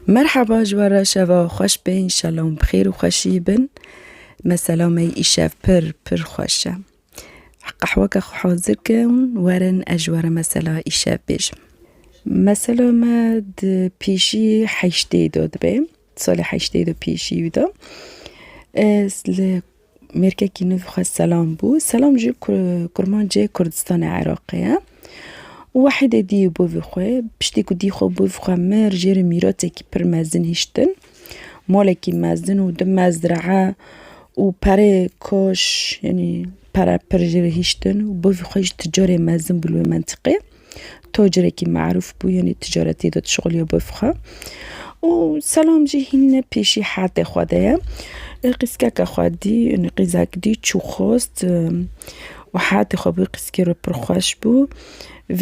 مرحبا جوارا شوا خوش بین شلوم بخیر و خوشی بن مثلا می ایشاف پر خوشه قهوه که حاضر کن ورن اجوار مثلا ایشاف بیشم مثلا ما پیشی حشته داد بیم سال حشته دو پیشی ودا اسل مرکه کی نفخ سلام بو سلام جو کرمان جه کردستان عراقیه واحدة دي بوفي خواه بشتيكو دي خو بوفي خواه مر جير ميراتي كي پر مزن هشتن مالكي مزن و دم مزرعه و پره كاش يعني پر جير هشتن و بوفي خواه تجاري مزن بلو منطقه تاجره كي معروف بو يعني تجارتي داد شغل يا بوفي خواه و سلام جي هين پیشي حد خواده قسكاك خوادي يعني قيزاك دي چو خواست و حد خوابي قسكي رو پر خوش بو و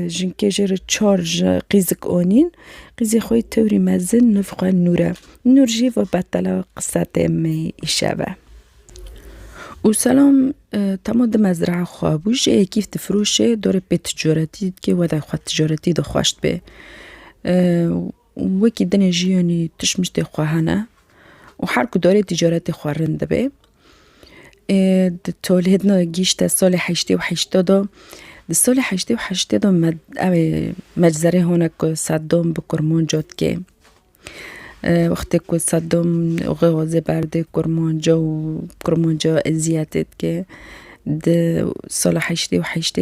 جنکه جر چارج قیزک آنین قیزی خوی توری مزن نفقه نور جی و بطلا قصت می ایشابه و سلام تمام ده مزرعه خوابوش کیف تفروشه داره به تجارتی که وده خواه تجارتی ده خواشت به وکی دنیا جیانی تشمش ده خواهنه و هر که داره تجارت خوارنده به ده تولهدنا گیشت سال 88 السال 88 مجزره هناك صدام بكرمان جات که وقتی که صدام غوازه برده کرمانجا و کرمانجا ازیاتت که ده سال 88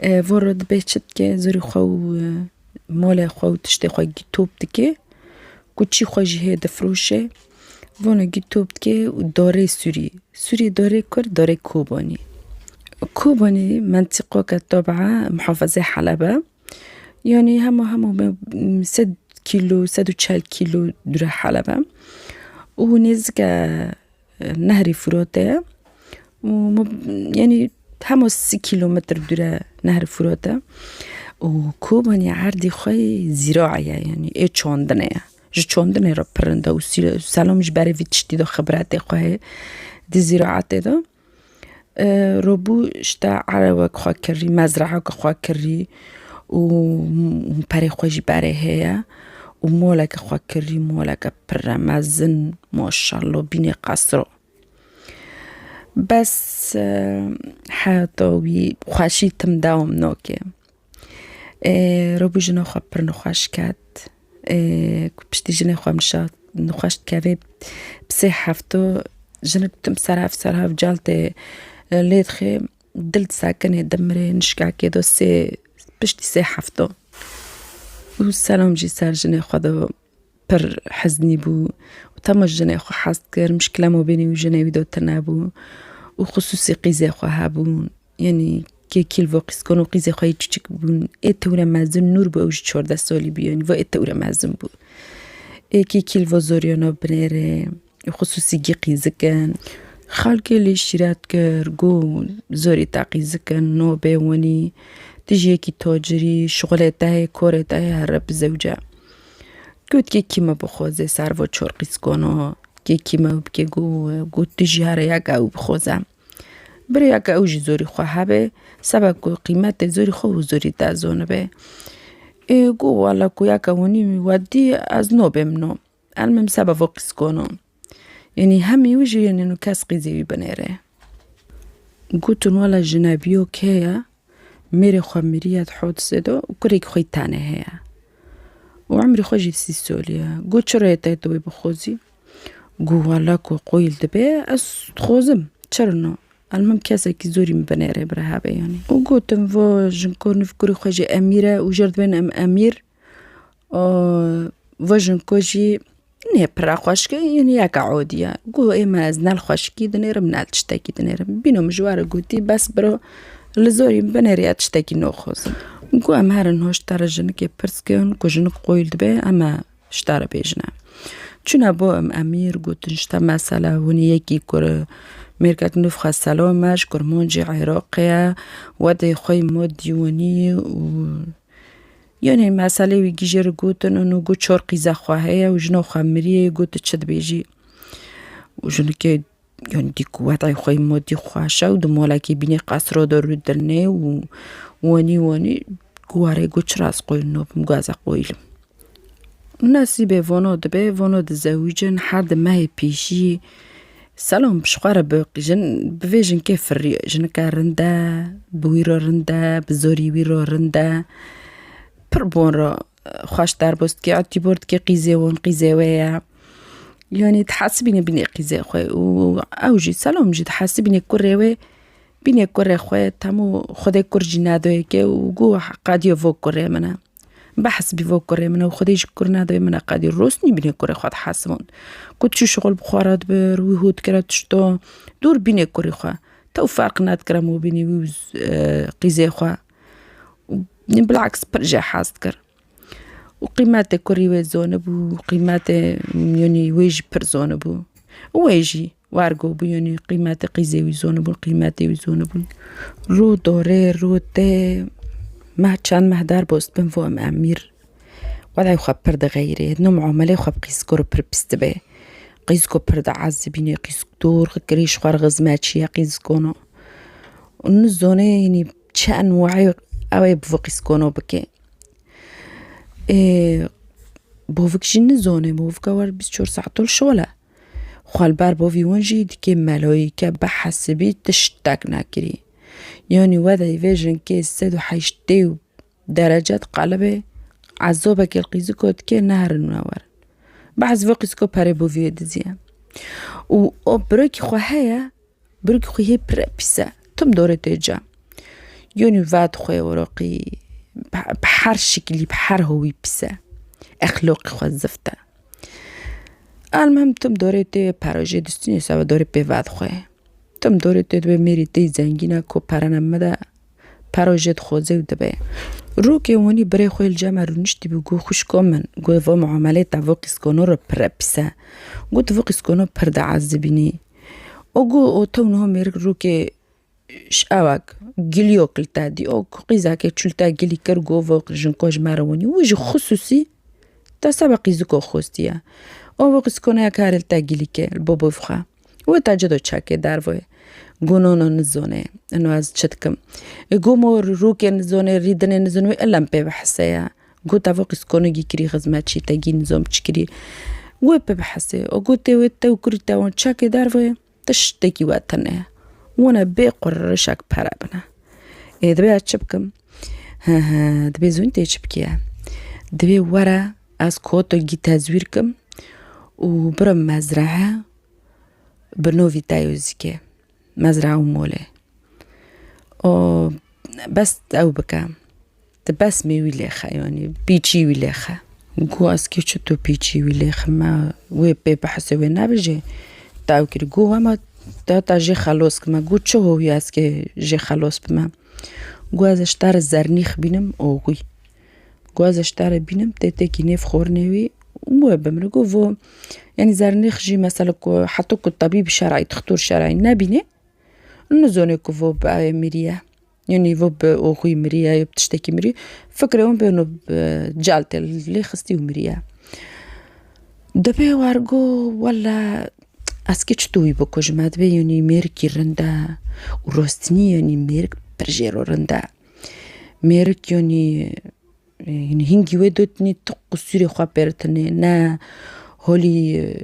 ورد بچت که زوری خو مال خو تشتی خو گیتوب دکه کچی خو جهه دفروشه وانا گیتوب که داره سوری داره کر داره کوبانی كوباني منطقة كالطبعة محافظة حلبة يعني همو 6 كيلو 6 كيلو درا حلبة ونزق نهر فروته يعني همو 6 كيلومتر درا نهر فروته وكوباني عردي خوي زراعية يعني ايه چاندنه چاندنه را پرنده و سلامش برای ویتشتی دا خبرات خواه دی زراعت دا روبو شتا عروق خواه کری مزرعه که خواه کری و پره خوشی بره هیا و مولک خواه کری مولک پر مزن ماشالله بین قصر بس حیاتاوی خوشی تم دوام ناکه روبو جنا خواه پر نخوش کد پشتی جنا خواه مشاد نخوش که بسه هفتو جنب تم سرف جالت ليدخي دلت ساكنه دمري نشكع كيدو بشتي 6 والسلام جي سار جني خدا بر حزني بو وتم جني خو حاست كر مشكله ما بيني وجني ودو تنابو وخصوصي قيزي خو هابون يعني كيل وقت كانوا قيزي خو يتشك بون اتورا مازن نور بو 14 سالي بيان و اتورا مازن بو كيل وزوريانا بنيره خصوصي قيزي كان خالقي اللي شرات كرجو زوري تعقيز كان نوبة وني تجي كي تاجري شغلته كورته هرب زوجة قلت كي ما بخوزه سر و چرقیس کنه که ما بکه گو تجی هر یک او بخوزم برای یک او زوری خواه به سبب کو قیمت زوری خو زوری دازونه به گو والا کو یک اونی ودی از نوبه منو المهم سبب وقت کنه يعني هم يوجي يعني انه كاس قيزي بنيره قلت ولا جنابيو كيا ميري خمريات حوت سدو وكريك خوي تاني هي وعمري خوجي في سيسوليا قلت شريتي دوي بخوزي قو ولا كو قويل دبي اس تخوزم تشرنو المهم كاسا كي زوري من بنيره برهابه يعني وقلت مفو جنكور نفكري خوجي اميره وجرد بين امير وجن كوجي نه پر خوشکی یعنی یک عادیه گو ایما از نال خوشکی دنیرم نال تشتکی دنیرم بینم جوار گوتی بس برا لزوری بنیریت تشتکی نخوزم گو ام هرن هاش ترجن که پرس کن کجنک قویل دبه اما شتر بیجنه چون با ام امیر گوتن شتا مسئله ونی یکی کر مرکت نفخ سلامش کرمانجی عراقیه وده خوی مادی ونی و يعني مسألة ويجيجر قوتن إنه قوت شرقي زخواهية وجنو خمرية قوت تشد بيجي وجنو كي يعني دي قوات خوي مودي خواشة ودمولاكي بيني قصر دارو دلني واني قواري قوت شراس قوي نوب مقازة قويلم نصیب ونود به ونود زوجن حد ما هي پیشی سلام بشقارة بقيجن بفيجن كيف الريو جن كارندا بويرو رندا بزوري ويرو رندا بربون را خوش در بست که عطی برد که قیزه ون قیزه ویا يعني تحسبيني بني قيزة خوي وأوجي سلام جي تحسبيني كوري وي بني كوري خوي تامو خدي كورجي نادوي كي وقو قاديو فوق كوري منا بحس بفوق كوري منا وخدي شكور نادوي منا قادي روسني بني كوري خوات حاسمون كنت شو شغل بخوارات بر ويهود كرات شتو دور بني كوري خوا تو فرق ناد كرامو بني ويوز قيزة خوا بالعكس برجع حاستكر وقيمته كوري زونبو وقيمته يعني ويج برزونبو ويجي وارجو بو يعني قيمته قيزي زونبو قيمته زونبو رو دوره رو ته ما كان مهدار بوست بنفو امير وضعي خبر ده غيري نوم عملي خب قيس كور بربستبه قيس كور برد عزبيني قيس دور قريش خارغز ماشي قيس كونو النزونه يعني كان وعي اوي بفقيس كونو بكي بوفك جن زونه بوفك ور 24 ساعة طول شغله خال بار بوفي ونجي ديكي ملايكة بحسبي تشتاك ناكري يعني وذا يفيجن كي السادو حيشتيو درجات قلبه عزوبك القيزكوت كي نهر النوار بعز فوقسكو باري بوفي دزيا و بروكي خواهايا بروكي خوهي برابسا تم دورة تيجا يعني فاد خوي ورقي بحر شكلي بحر هوي بسا اخلاقي خوزفتا المهم تم دوريتي پروژه دستینی سوا دوری پیواد خواه تم دوريتي دو میریتی زنگینا کو پرنمده پروژه خوزه و دبه رو که ونی برای خوی الجامعه رو نشتی بگو خوش کامن گو و معامله تفوقس کنو رو پرپسه گو تفوقس کنو پرد عذبینی او گو او تو نه میرک رو که شاوك جليو كلتا دي او قيزا كي تشلتا جلي كرغو فوق جنكوج ماروني وجي خصوصي تا سبق زكو خوستيا او وقت كنا كارلتا جلي كي البوبو فخا وتا جدو تشاكي دارفوي غونونو نزونه انو از تشتكم غومو روكي نزونه ريدن نزونه الام بي بحسيا غوتا فوق كنا جي كري خزماتشي تاجي نزوم تشكري وب بحسي او غوتي وتا وكرتا وان تشاكي دارفوي تشتكي واتنه وانا بقرشك برابنا دبي اتشبكم دبي زونتي تشبكيا دبي ورا از كوتو جي تزويركم وبرم مزرعة بنوفي تايوزيكي مزرعة ومولي او بس او بكا بس مي ويليخا يعني بيجي ويليخا نقو اسكي شتو بيجي ويليخا ما وي بي بحسي وين نابجي تاو كي قو ما تا جي خلاص كما قلت شو هو ياسكي جي خلاص بما قواز اشتار الزرنيخ بينم اوغي قواز اشتار بينم تيتيكي نيف خورنيوي ومو بمرقو فو يعني زرنيخ جي مثلا حتى كو الطبيب الشرعي تختور شرعي نابيني نزوني كو فو بقى مريا يعني فو بأوغي مريا بتشتكي مريا فكرة بانو بجالتي اللي خستي ومريا دبي وارقو ولا اسكي چطوي بكو جماعت بي يعني ميركي رندا وروستني يعني ميرك برجيرو رندا ميرك يعني هنگي ودوتني تقصيري خوا بيرتني نا هولي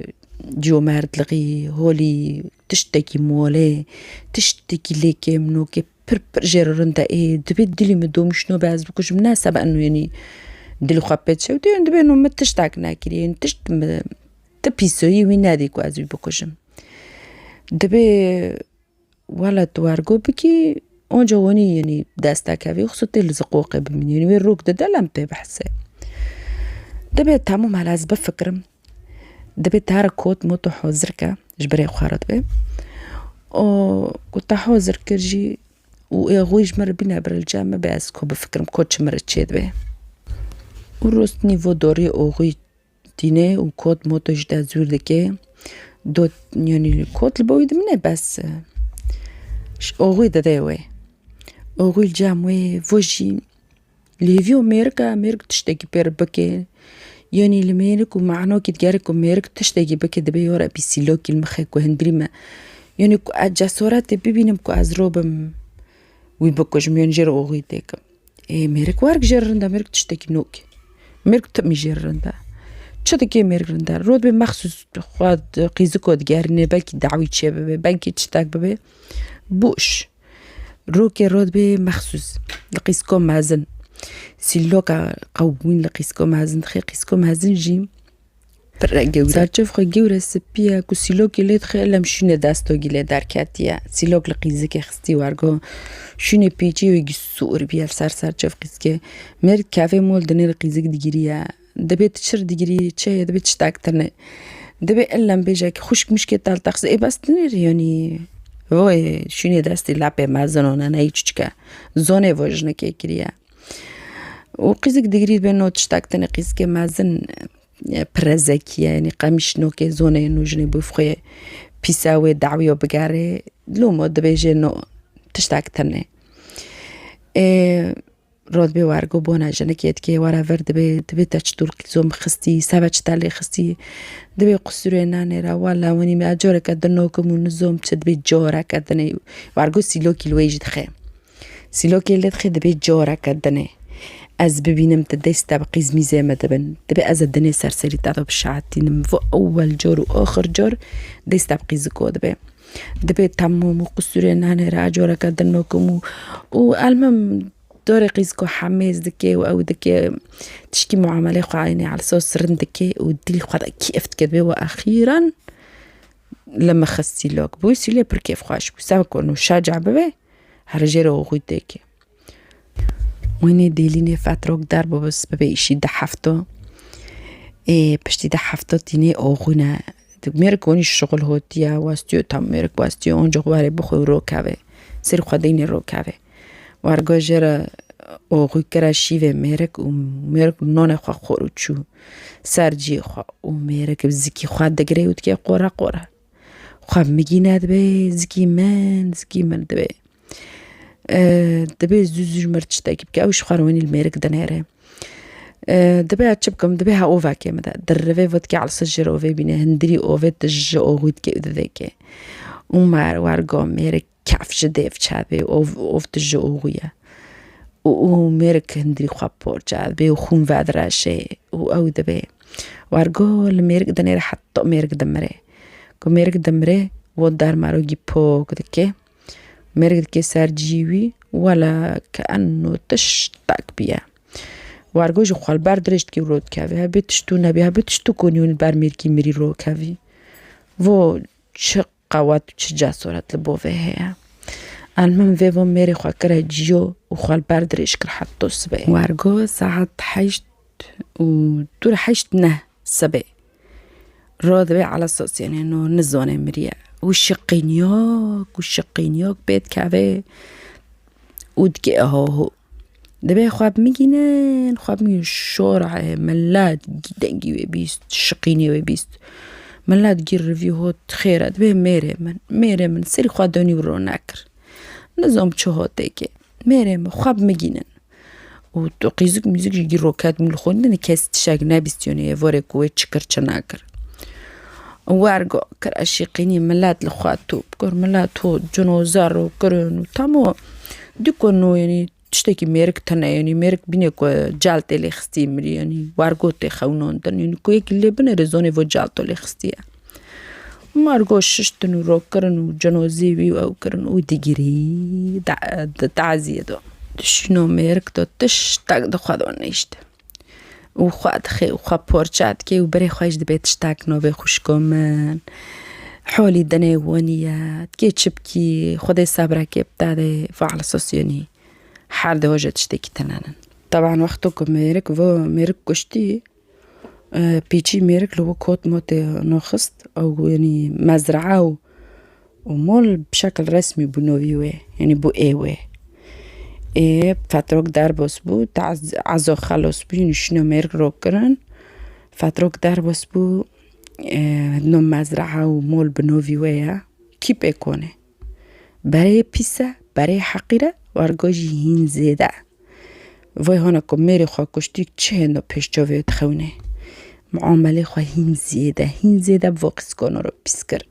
جو مرد لغي هولي تشتكي مولي تشتكي ليكي منوكي برجيرو رندا دبي دلي مدوم شنو باز بكو مناسبة انه يعني دلي خوا بيتشو دي دبي انه ما تشتاكنا كري تبيسوي وينادي كوازوي بكوشم دبي ولا توارقو بكي اونجا وني يعني داستا كافي خصوتي الزقوقي بمن يعني وين روك دا لم بحسي دبي تامو مع لازم بفكرم دبي تارا كوت موتو حوزركا جبري خارط بي او كنت حوزر كرجي ويغويج مر بينا برالجامة باسكو بفكرم كوتش مرتشيد بي وروست نيفو دوري اوغوي دينه وكود موتو جدا زور دكي دوت يعني الكود البويد منه بس اوغوي داوي اوغوي الجاموي فوجي ليفيو ميرك تشتكي بيربكي يعني الميرك ومعنو كي تجارك وميرك تشتكي بكي دبي ورا بيسيلوكي المخيك وهندريما يعني جاسورات بيبينم كو ازروبم ويبكو جميون جير اوغوي ديك ميرك وارك جيرندا ميرك تشتكي نوكي ميرك تمي جيرندا چه دکی میرگرن در رود به مخصوص خود قیزه کد گرنه بلکه دعوی چه ببه بلکه چتاک ببه بوش رو که رود به مخصوص لقیس کم مازن سیلوکا قوین لقیس کم مازن خی قیس کم مازن جیم پر گوره سرچف خو گوره سپیه کو سیلوکی لید خیلی مشونه دستو گیله در کتیه سیلوک لقیزه که خستی ورگو شونه پیچی و گسور بیال سرچف قیس که مرد کافه مول دنیر قیزه دیگریه دبیت چر دیگری چه دبیت شتاکترنه دبی علم بیجه که خوش مشکل تال تخص ای بس نیر یعنی وای شونه دستی لپه مازنونه نه هیچ که زونه وجنه که کریه و قیزه دیگری به نوت شتاکترنه قیز که مازن پرزکیه یعنی قمیش نو که زونه نوجنه بفخه پیساوی دعوی و بگاره لومو دبیجه نو تشتاکترنه راد به ورگو بونه جنکیت که واره ورد دبی تچتور قیزوم خستی سبچ تالی خستی دبی قصوره نانه را والا ونی می اجاره کدنو کمون زوم چه دبی جاره کدنه ورگو سیلو کیلوی جد خه سیلو کیلوی خه دبی جاره کدنه از ببینم تدست بقیز میزه مدبن دبی از الدنيا سرسری تعذب شعتين فو اول جور و آخر جور دست بقیز کود دبی تمام قصوره نانه را اجاره کدنو کمو و المهم دور قيسكو حماس دكي او دكي تشكي معامله قاينه على اساس رندكي وديلي خد كيف تكذبي واخيرا لما خسي لوك بوسي لي بركيف خاش بسبب انه شجع ببي هرجيرو غويتك ويني ديليني فتره درب بس ببي شي دحفتو بشتي دحفتو تيني اوغنا ميركوني الشغل هوتيا واستيو تام ميرك واستيو اونجو واري بخو روكاوي سير خديني روكاوي وارگاه جرا اوغوی کرا شیوه میرک و میرک نان خواه خورو چو سرجی خواه و میرک بزکی خواه دگره بود که قورا خواه میگیند به زکی من دبی زوزوش مرچ تاکیب که اوش خواروانی الميرك دنیره دبی اچب کم دبی ها اوفا که مده در روی ود که علصا جرا اوفا بینه هندری اوفا تج اوغوید که اوده که اومار وارگاه میرک کفش دیف چابه اوف تج اوغویه و میرک هندری خواب پرچاد به و خون وادراشه و او دبی وارگاه الميرك دنیره حتی میرک دمره که میرک دمره و در ماروگی پو کده میرک که سرجیوی ولا كأنه تشتاك بيه وارگاه جو خوال بردرشت که رود کهوی ها بیتشتو نبی ها بیتشتو کنیون بر میرکی میری رو کهوی و چه قوات و چه جاسورت لبوه هیا المهم ویوان میری خواه کره جیو و خوال بردرش کر حتی سبه وارگاه ساعت 8 و دور 8 نه سبه راد بي على اساس يعني انه نزونه مريا والشقينياك بيت كافي ودكي اهو دبي خواب ميجينين خواب ميجين شورع ملاد جدا بيست شقيني وبيست ملاد جير ريفيوهات خيرة دبي ميري من سيري خواب دوني ورو ناكر نظام چهات ديكي ميري من خواب ميجينين و تو قيزك ميزك جير روكات من الخون كاس تشاق نابستيوني واري كوي تشكر چناكر وارگو کر اشیقینی ملت لخواد تو بکر ملت تو جنوزار و کرن و تامو دیکنو یعنی تشتکی میرک تنه یعنی میرک بینه که جالت لیخستی مری یعنی وارگو تی خونان دن یعنی که یک لی بینه رزونه و جالتو لیخستیه وارگو ششتن و رو کرن و جنوزی وی و او کرن و دیگری تعزیه دو دشنو میرک دو تشتک دو خوادو نیشته و خواد خي و خواب پرچات که و بری خواهش دبیت شتاک نوبه خوشکم من حولی دنه وانیات که چبکی خود صبره که بتاده فعل سوسیونی حال ده وجد شتاکی تنانن طبعا وقتو که میرک و میرک کشتی پیچی میرک لو کات موت ناخست او يعني مزرعه ومول بشكل رسمي بنوويوه يعني بو ايوه فترك در بس بو عزا خلاص بو نشنو مرگ رو کرن فترك در بس بو نو مزرعه ومول بنوويوه کی بکنه برای پیسه برای حقیره وارگاجی هین زیده وای هانا که میری خواه کشتی چه هنو پیش جاوه تخونه معامله خواه هین زیده واقعی کنه رو پیس کر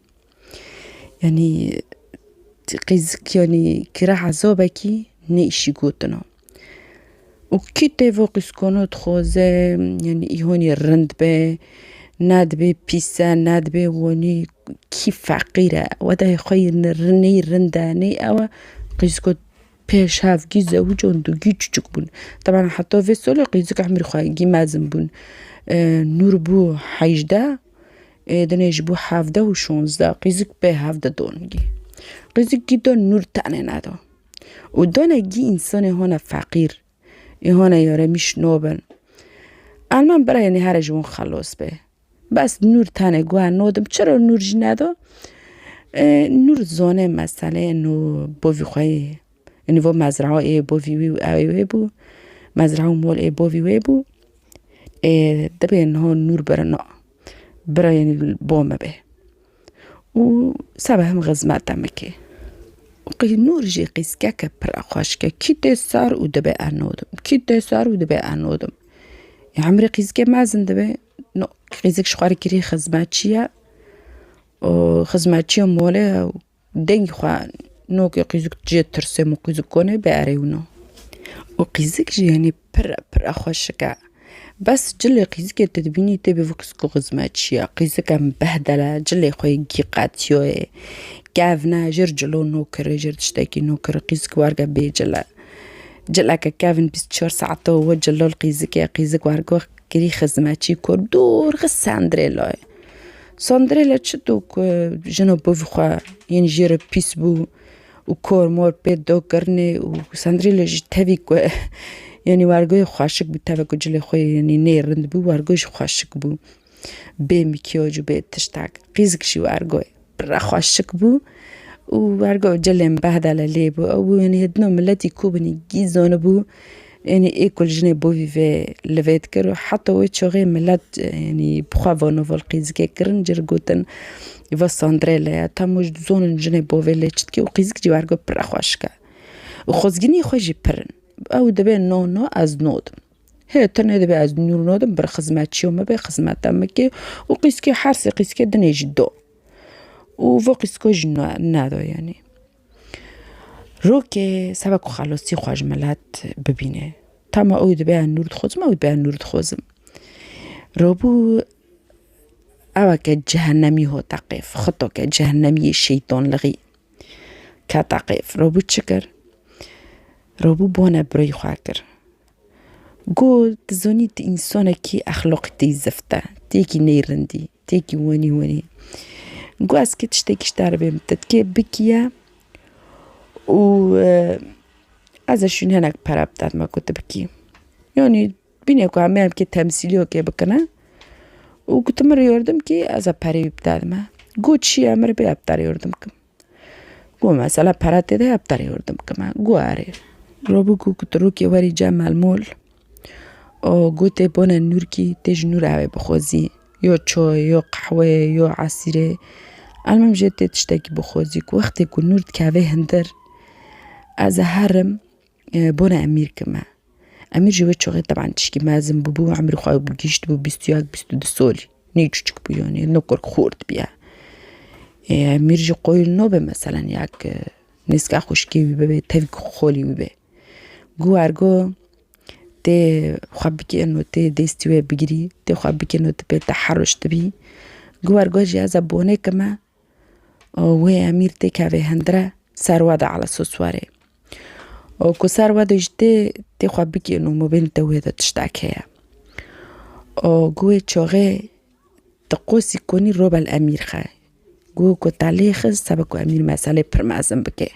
یعنی قیزک یعنی که را عذابه کی نیشی گوتنا و کی تفوقش کنود خوزه یعنی ایهونی رند به ند به پیسه ند به ونی کی فقیره و ده خواهی نرنی رندانی او قیسکو پیش هف گی زوج اندو گی چوچک بون طبعا حتی في سولی قیسک عمری خواهی گی مازم بون نور بو 18 دنیش بو 17 و 16 قیسک به 17 دونگی قیسک گی دون نور تانه ندو و دونه گی انسان هونه فقیر هونه یاره میش نوبن الان برای یعنی هر جون خلاص به بس نور تانه گوه نودم چرا نور جی ندو نور زانه مسئله نو بوی خواهی یعنی و مزرعه بوی وی و اوی بو مزرعه مول بوی وی بو دبی انها نور برنا برای یعنی بومه به و سبه هم غزمت دمکه قی نور جی قیسکه که پر خوشکه کی دستار و دبی انودم کی دستار و دبی انودم عمری قیسکه مازن دبی نو قیسک شخواری کری خزمتچیه و خزمتچیه موله دنگ خواه نو که قیسک جه ترسه مو قیسک کنه بیاره اونو و قیسک جی یعنی پر خوشکه بس جلی قیسک تدبینی تبی وکسکو خزمتچیه قیسک هم بهدله جلی خواه گی قاتیوه گاونا جر جلو نوکره جر تشتاکی نوکره قیسک وارگا بی جلا که گاون 24 ساعته و جلو قیسک وارگا کری خزمتچی کر دور غ ساندریلا ساندریلا چه دو که جنو بوخوا یعنی جر پیس بو و کور مور پید دو کرنه و ساندریلا جی تاوی که یعنی وارگای خواشک بو تاوی که جلی خواه یعنی نیرند بو وارگایش خواشک بو بی میکیاجو بی تشتاک قیسک جی وارگای برا خواشک بو و وارگای جلیم بهداله لی بو او یعنی هدنو ملتی کوبنی گیزانه بو یعنی ایکل جنه بوی و لوید کرد و حتی وی چاقی ملت یعنی بخواه قیزکه کرن جر گوتن و ساندریله تا موج زون جنه بوی لیچت که و قیزک جوارگو پر خوش که و خوزگینی خوشی پرن او دبی نو از نودم هی تنه دبی از نور نودم بر خزمتچی و به خزمتم که و قیزکه حرس قیزکه دنیج دو و قیزکه جنو ندو یعنی رو که سبک خلاصی خواج ملت ببینه تما اوید بیان نورد خوزم اوید بیان نورد خوزم رو بو اوه که جهنمی ها تقیف خطا که جهنمی شیطان لغی که تقیف رو بو چکر رو بو بانه برای خواه کر گو تزونی تی انسانه کی اخلاق تی زفته تیکی نیرندی تیکی ونی گو از که تشتکیش در بیمتد که بکیه و ازشون هنگ پراب داد ما کت بکی یعنی بینه که همه هم که تمثیلی ها که بکنه و کتم رو یاردم که از پری بداد ما گو چی امر به ابتر یاردم کم گو مثلا پرات ده ابتر یاردم کم گو آره رو بگو کت رو که وری جمع المول و گو تی بانه نور کی تیج نور اوه بخوزی یا چای یا قهوه یا عصیره المهم جه تی تشتاکی بخوزی که وقتی که نور تکاوه هندر از هرم بونه امیر کما امیر جوه چوغی طبعا تشکی مازم بو عمر خواه بو گیشت بو 21-22 سالی نیچوچک بو یعنی نکر خورد بیا امیر جو قویل نو به مثلا یک نسکه خوشکی بی تاوی خولی بی گو ارگو تی خواه بکی انو تی دیستیوه بگیری تی خواه بکی انو تی به تحرش تبی گو ارگو جی از بونه کما و امیر تی که هندره سرواده على سوسواره و کسر و داشته تی خواه بکی انو موبیل دوه دا تشتاکه و گوه چاقه تقوسی کنی رو بال امیر خواه گوه که تالی خز سبکو امیر مسئله پر مازم بکه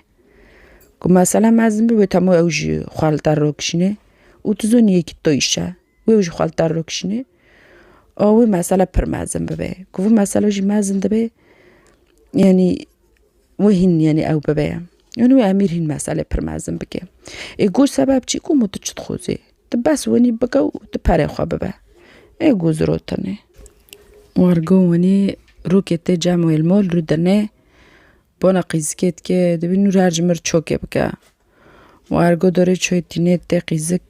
که مسئله مازم بی تمو اوجی خوالتر رو کشینه و تزونی یکی تویشه و اوجی خوالتر رو کشینه و مسئله پر مازم ببه که مسئله جی مازم دبه یعنی وهن يعني أو ببايا يعني أمير هن مسألة برمازم بكي إيجو سبب چی کو متوجد خوزه تباس ونی بگو تپاره خواه ببا إيجو زروتنه وارگو ونی رو که تی جمع المال رو دنه بانا قیزکت که دبین نور هر جمر چوکه بکا وارگو داره چوی تینه تی قیزک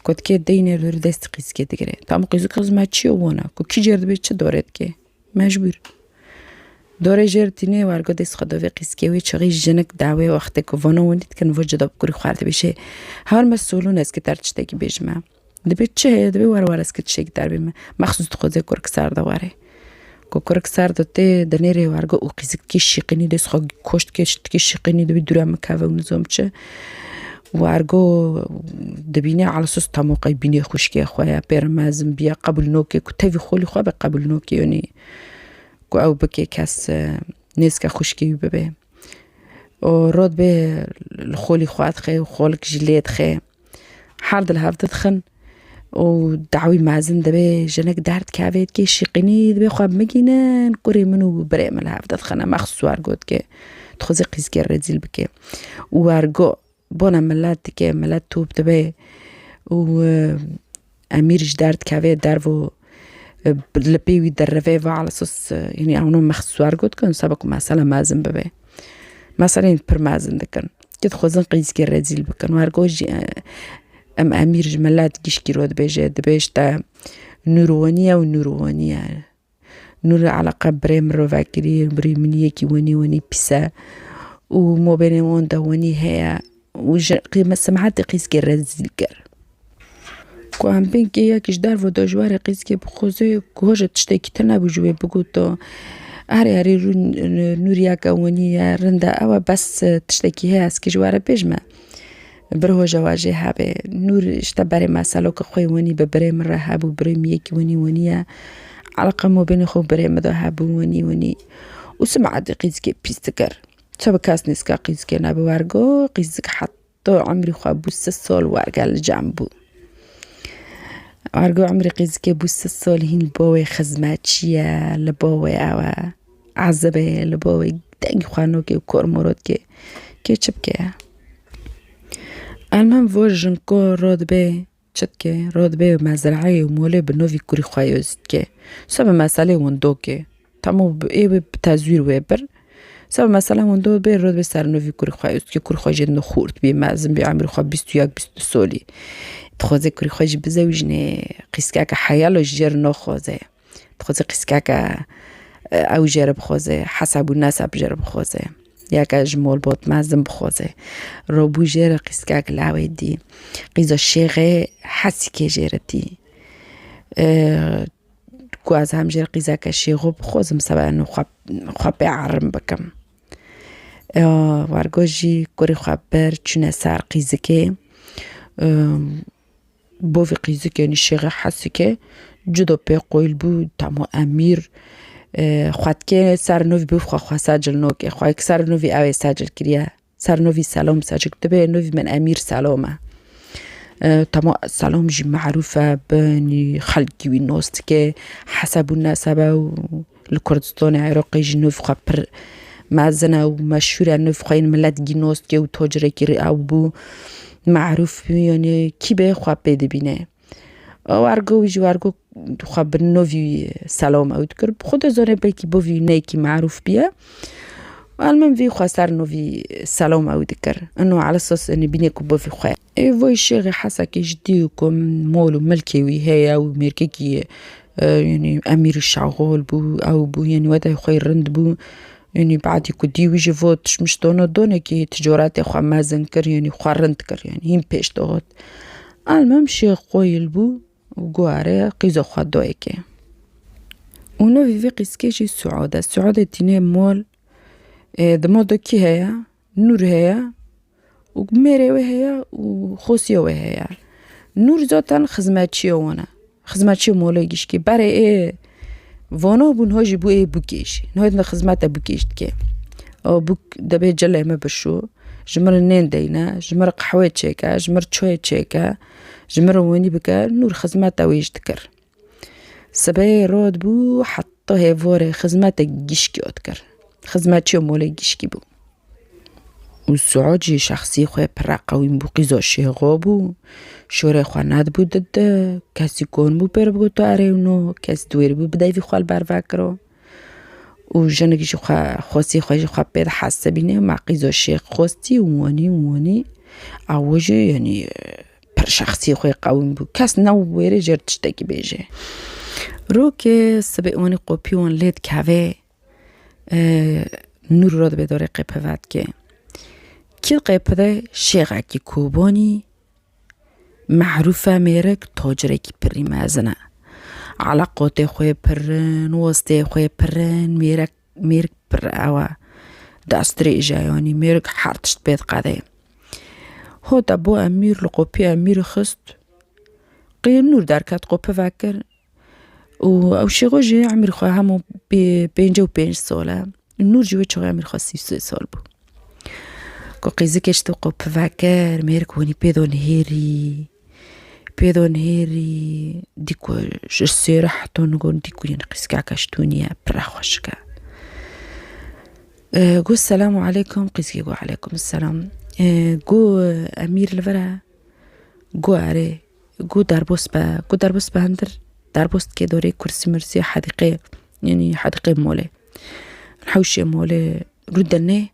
کد که دینه رو دست قیزکت گره تام قیزک خزمت چی وانا کو کی جرد به چه دارد که مجبور دوره جرتینه وارگو دست خداوی قیسکیوی چغی جنک دعوی وقتی که وانو ونید کن وجود اب کری خورده بشه هر مسئولون است که ترچته کی بجمع دبی چه دبی وار است که چیک در بیم مخصوص خوزه کرک سر دواره کو کرک سر دوته دنیره وارگو او قیزک کی شیقینی دست خو کشت کی شیقینی دبی دوره مکاوه و نظام چه وارگو دبینه على اساس تموقع بینی خوشکی خواه پیرمازم بیا قبول نوکی کو تفی خولی خواه به قبول نوکی یعنی کو او بکی کس نیست که خوشکی ببه و راد به الخولي خوات خي وخولك جليت خي حرد الهفت دخن و دعوي مازن دبي جنك دارت كافيت كي شيقيني دبي خواب مجينان كوري منو بري من الهفت دخن مخصوص وارجوت كي تخوزي قيس كي الرزيل بكي وارجو بونا ملات كي ملات توب دبي و أمير جدارت كافيت دارفو لبيوي درفيفا على صوص يعني أونو مخصوص وارجوت كن سبكو مثلا مازن ببي مثلا پرمازن دکن که خوزن قیز کی رزیل بکن وارگوج ام امیر جملات گیش کی رود بیجه دبیش تا نورونیه و نورونیه نور علاقه بریم رو وکری بری منیه کی ونی پیسه و مو بین اون دوانی هیا و قیمت سمعت قیز کی رزیل کر کو هم بین که یکیش در و دجوار قیز کی بخوزه گوجه تشته کی تنه بجوه بگو تو هری رو نوریا کونی رنده او بس تشتکی هست که جواره بجمع بره جواجه هبه نور اشتا برای مسئله که خوی ونی به برای من رهب و برای میکی ونیه علاقه مو بین خو برای مده هب ونی و سمعت قیز که پیست کر سبا کس نیست که قیز که نبه ورگو قیز که حتی عمری خواه بو 3 سال ورگه لجنبو ورگو عمری قیز که بو 3 سال هین باوی خزمتچیه لباوی اوه عذبه لباوی دنگ خوانو که کار مراد که چپ که المهم ورژن که راد به چت که راد به مزرعه و موله به نوی کری خواهیست که سبب مسئله وندو که تمو به تزویر ویبر سبب مسئله وندو به راد به سر نوی کری خواهیست که کری خواهیست نخورد بی مازم بی عمر خواه 21-22 سالی تخوزه کری خواهیست بزویجنه قیسکه که حیال جر نخوازه تخوزه قیسکه که او جر بخوازه حسب و نسب جر بخوازه یک اجمال باد مزم بخوازه رابو جر قیسکه که لاوی دی قیزا شیغه حسی که جرتی کو از هم جر قیزه که شیغو بخوازم سبا انو خواب عرم بکم ورگاجی کری خواب بر چونه سر قیزه که باوی قیزه که یعنی شیغه حسی که جدا پی قویل بود تمام امیر خواد که سر نوی بفخوا سجل نوک خواه که سر نوی اوی سجل کریه سر نوی سلام سجل کتبه نوی من امیر سلامه تمام سلام جی معروفه بنی خلقی وی نوست که حسب و نسبه و لکردستان عراقی جی نوی خواه پر مزنه و مشهور نوی خواه این ملت گی نوست که و تاجره کری او بو معروف یعنی کی به خواه پیده بینه وارگو ویجی وارگو خواب نوی سلام اوت کرد خود زاره بلکی بوی نیکی معروف بیه المهم وی خواه سر نوی سلام اوت کرد انو على اساس ان بینه کو بوی خواه وی شیغ حسا که جدی کم مولو ملکی وی هیا و میرکی کی یعنی امیر شغال بو او بو یعنی وده خواه رند بو یعنی بعدی که دیویجی واتش مش دونه که تجارت خواه مزن کر یعنی خواه رند کر یعنی هیم پیش داد المهم شیخ قویل بو و گواره قیزا خواه دای که اونو ویوی قیسکه جی سعاده تینه مال دما دا کی هیا نور هیا و میره وی هیا و خوصیه وی هیا نور ذاتن خزمتچی وانه خزمتچی مولا گیش که برای وانا بون هاجی بو بوکیش نهاید نه خدمت بوکیشت که بوک دبی جله ما بشو جمر نين دينا جمر قحوه تشيكا جمر تشوي تشيكا جمر ويني بكا نور خدمت ويش تكر سباي رود بو حتى هيفور خدمت جيشكي أذكر خدمت شو مولا جيشكي بو والسعودي شخصي خواه برا قويم بو قيزا شيغابو شوره خواه ند بو دده کسی کن بو پر بگو تو ارهونو کسی دویر بو بدای وی خواه بر وکرو و جنگیش خواستی خواه پید حسه بینه ما قیزا شیغ خواستی وانی اوجه یعنی پر شخصی خواه قویم بو کس نو بویره جرتشتاکی بیجه رو که سبه اونی قوپی وان لید کوه نور رو به داره قیپوات که کی قیپده شیخه کی کوبانی معروفه میرک تاجره کی پری مازنه علاقات خوی پرن وسط خوی پرن میرک پر اوه دستری جایانی میرک حرتشت بید قده هو دبو امیر لقوپی امیر خست قیم نور درکت قوپه وکر و او شیغو جه امیر خواه همو 55 ساله نور جوه چوغ امیر خواه 33 سال بو که قیزه کشتو قوپه وکر میرک ونی پیدون هیری دیکو جسی رحتو نگون دیکو ین قیزگا کشتونیه پر خوشکه گو السلام علیکم قیزگی گو علیکم السلام گو امیر لورا گو اره گو دربوس به هندر دربوست که داره کرسی مرسی حدیقه یعنی حدیقه موله حوشی موله رودنه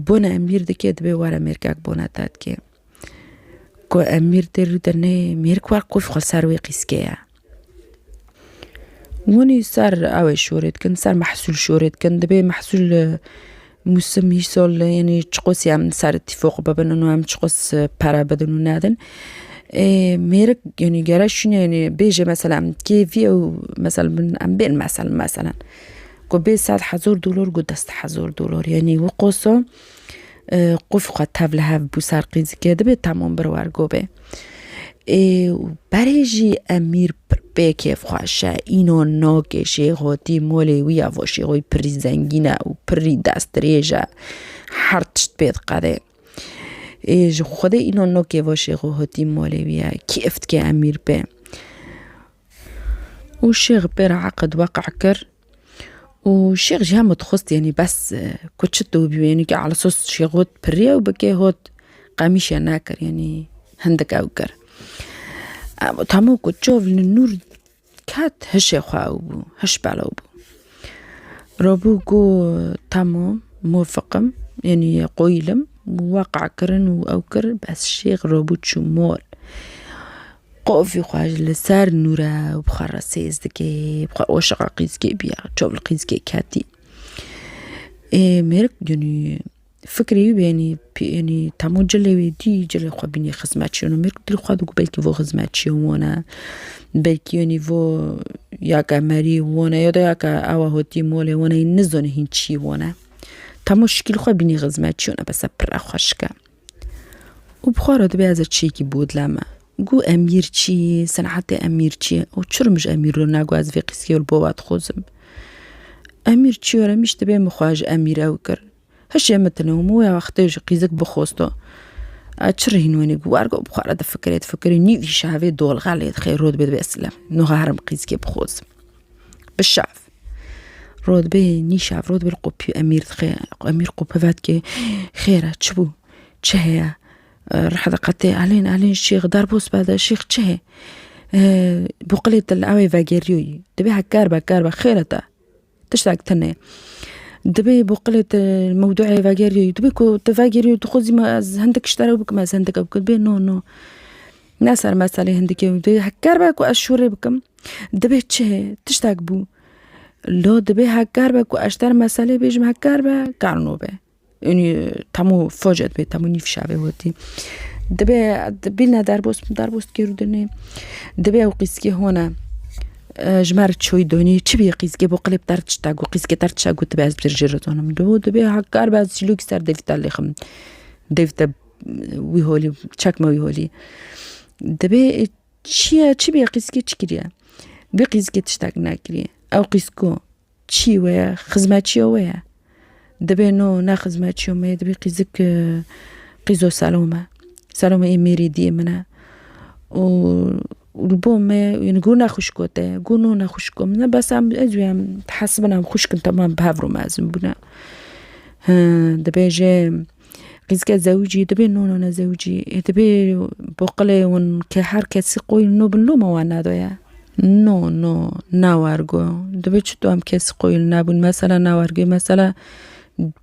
بونه امیر دکه دبه واره مرکک بونه داد که گو امیر در رودنه مرک وار قوف خال سروی قیسکه ونی سر اوه شورید کن سر محصول شورید کن دبه محصول موسم سال یعنی چقوسی هم سر اتفاق ببنن و هم چقوس پرا بدن و ندن میرک یعنی گرشون یعنی بیجه مثلا کیفی او مثلا من بین مثلا گو $100,000 گو $10,000 یعنی و قصه قف خود تبله هف بو سر قیزی که دبه تمام بروار گو به برای امیر به کیف خوشه اینو ناگه شیغاتی مولی وی آواشی غوی پری زنگینه و پری دست ریجه هرتشت بید قده خود اینو ناگه واشی غوهاتی مولی ویه کیفت که امیر به و شیغ بیر عقد وقع کر و شیغ جه متخست یعنی بس کچتو بیو یعنی که على سوس شیغوت پریه و بکه هوت قمیشه نکر یعنی هندک او کر تمام کچوف لنور کات هش خواهو بو هش بلاو بو رابو گو تمام موفقم یعنی قویلم وقع کرن و او کر بس شیغ رابو چو مول قوفی خواهج لسر نوره و بخار سیزدگی بخار وشقا قیزگی بیا چوب القیزگی کاتی مرک یعنی فکری یعنی تمام جلوی دی جلوی خواه بینی خدمتشون مرک دل خواه دو بلکی و خدمتشون بلکی یعنی و یاکا مری وانه یا دا یاکا اوه هاتی موله وانه این نزانه هین چی وانه تمام شکل خواه بینی خدمتشون بس پر خوشکه و بخواه دو بیازه چی کی بود لما گو امیر چی صنعت امیر چی او چرا مش امیر رو نگو از وقتی و بابات خوزم امیر چی ورا میش تبه مخواج امیر او کر هشی مثلا مو یا وقتی قیزک بخوسته چرا هینونی گو ارگو بخوره ده فکری نیوی شهوه دول غلید خیر رود بید بسلم نو هرم قیزک بخوزم بالشعف رود به نیشاف رود بالقبي امیر قبوات که خیره چبو چه راح قطع علين الشيخ دربوس بعد الشيخ چه بقلت الأوي فاجريوي دبي هكاربا خيرته تشتاق تنه دبي بقلت الموضوع فاجريوي دبي كو تفاجريو تخذي ما هندك اشتروا بك ما هندك أو كده نو ناسر مسألة هندك دبي هكاربا كو أشوري بكم دبي چه تشتاق بو لو دبي هكاربا كو أشتر مسألة بيجم هكاربا كارنو به یعنی تمو فاجعت به تمو نیف شعبه هاتی دبیلنا دربوست که رو دنه دبی او قیسکی هونه جمار چوی دونی چی بی قیسکی با قلب ترچتاگو قیسکی ترچتاگو تبی از برجرتانم دبی حکار باز سلوک سر دیفتا لیخم دیفتا ویهولی چک ما ویهولی دبی چی بی قیسکی چی کریه بی قیسکی تشتاگ نکریه او قیسکو چی ویا خدمت چی ویا دبی نو ناخذ ما تشومي دبي قيزك قيزو سلامة إميري دي منها والبوم ينقول ناخش كوته قولوا ناخش كم بس عم أجوا تحسبنا عم خش كنت تمام بهافرو مازن بنا دبي جا قيزك زوجي دبي نو أنا زوجي دبي بقلي ون كحركة سقوي نو بنلوم وانا دويا نو ناوارجو دبي شتو عم كسقوي نابون مثلا ناوارجو مثلا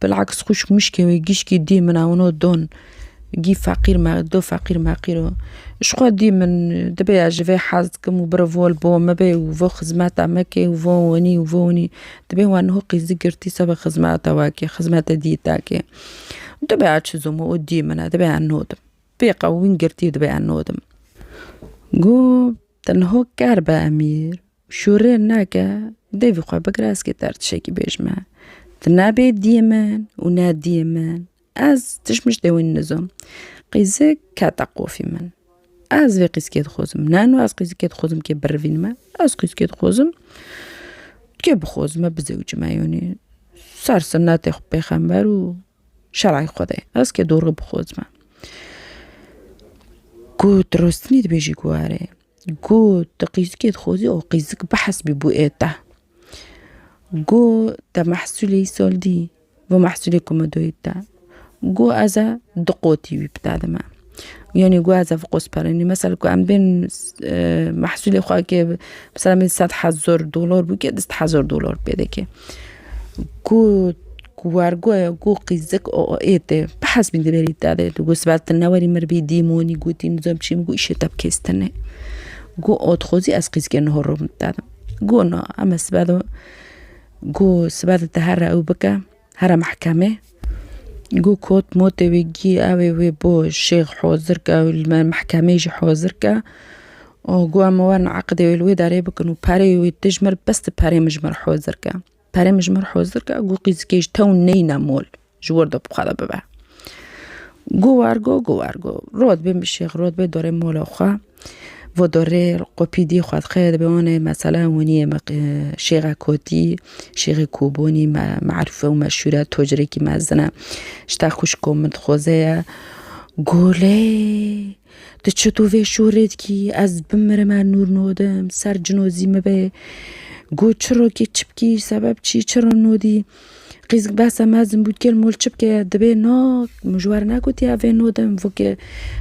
بالعكس خوش مشكي ويجيش كي دي من عونو دون جي فقير ما دو فقير ما قيرو شخوا دي من دبي عجبي حازكم وبرافول بو ما بي وفو خزمات عمكي وفو وني دبي وانه قيزي قرتي سبا خزمات واكي خزمات ديتاكي دبي عجزو مو دي منا دبي عن نودم بيقا وين قرتي دبي عن نودم قو تنهو كاربا أمير شورين ناكا ديفي خواه بقراس كتار تشاكي بيجمع تنابي ديمان ونا ديمان از تشمش دوين نزوم قيزك كاتاقو في من از في قيز كيد خوزم نانو از قيز كيد خوزم كي برفين ما از قيز كيد خوزم كي بخوزم بزوج ما يوني صار سناتي خو بيخمبر و شرعي خداي از كي دور بخوزم قو تروستني دبيجي قواري قو تقيز كيد خوزي او قيزك بحسب بوئتا قو تا محسولي سولدي ومحسولي كومودويتا قو ازا دقوتي بتاعدما يعني قو ازا فقوس براني مثلا كو عم بين محسولي خواكي مثلا من $1,000 بوكي $1,000 بيدكي قو كوارغو قو قيزك او ايتي بحسب دبري تاعي قو سبات النواري مربي ديموني قوتي نظام شي قو ايش تبكيستني قو اوت خوزي اس قيزك نهرو متاعدم قو نو اما سبادو قو سبادو تهرى او بكا هرى محكمة قو كوت موتي ويجي اوي وي بو الشيخ حوزركا والمحكمة يجي حوزركا وقو اموان عقدي والويد عريبا كانو باري ويتجمر بس باري مجمر حوزركا باري مجمر حوزركا قو قيزكيش تون نينا مول جوار دو بخادا ببا قو وارغو رود بين بالشيخ رود بين دوري مولا وخا ودوري القوبيدي خواد خير بيوني مثلا وني شيغا كوتي شيغي كوبوني معروفة ومشهورة تجريكي مازنا شتا خوشكم من خوزيا قولي تشتو في شوريتكي از بمرما نور نودم سر جنوزي مبي قو چرو كي چبكي سبب چي چرو نودي قيزك باسا مازم بود كل مول چبكي دبي نو مجوار ناكوتي اوي نودم فوكي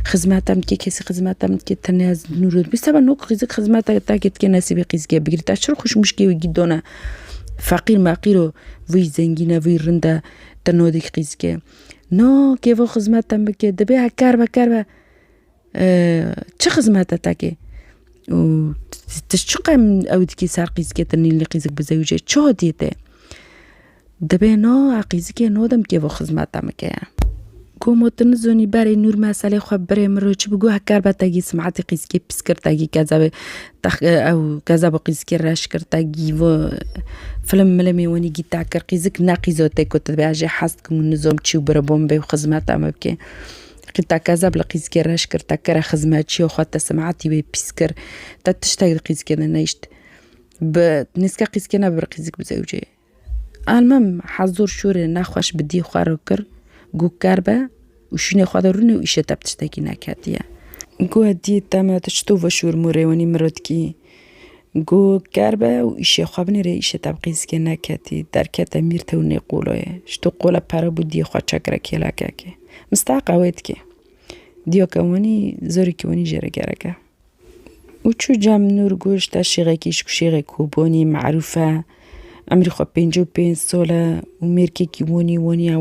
خزماتم كي كيسي خزماتم كي تناز نورود بسبب نو قيزك خزماتا تاكيت كي ناسي قيزكي بقري تاشر خوش مشكي ويجدونا فقير ماقيرو وي زنگينا وي رندا تنودي قيزكي نو كيفو خزماتم بكي دبي هكاربا چه خزماتا تاكي و تشقى من اودكي سار قيزكي تني اللي قيزك بزوجه چو ديته دبي نو عقيزكي نودم كيفو خزماتا مكيا كومو تنزوني باري نور مسالي خبري مروچ بگو هكار باتاگي سمعتي قيزكي بسكرتاگي كذا او كذا بقيزكي راشكرتاگي و فيلم ملمي وني جيتا كر قيزك ناقيزوتي كنت باجي حاسكم النظام تشو بربوم بي خزماتا مبكي قلت كذا بلقيزكي راشكرتا كرا خزماتشي وخاطة سمعتي بي بسكر تشتاق قيزكي نايشت بنسكا قيزكي نابر قيزك بزوجي المهم حضور شوري ناخوش بدي خواروكر قو كاربا وشوني خواردروني وإيشة تبتشتاكي ناكاتيا قو هدي تاما تشتوفا شور موريواني مرودكي قو كاربا وإيشة خوابني ري إيشة تبقيزكي ناكاتي دركاتا ميرتوني قولوي شتو قولا بارا بودي خوا چاكراكي لاكاكي مستعقا ويتكي ديو كواني زوري كواني جرقاركا وچو جام نور قوش تا شيغيكيش كشيغي كوبوني معروفة عمري خو 55 سولا وميركي كيوني وني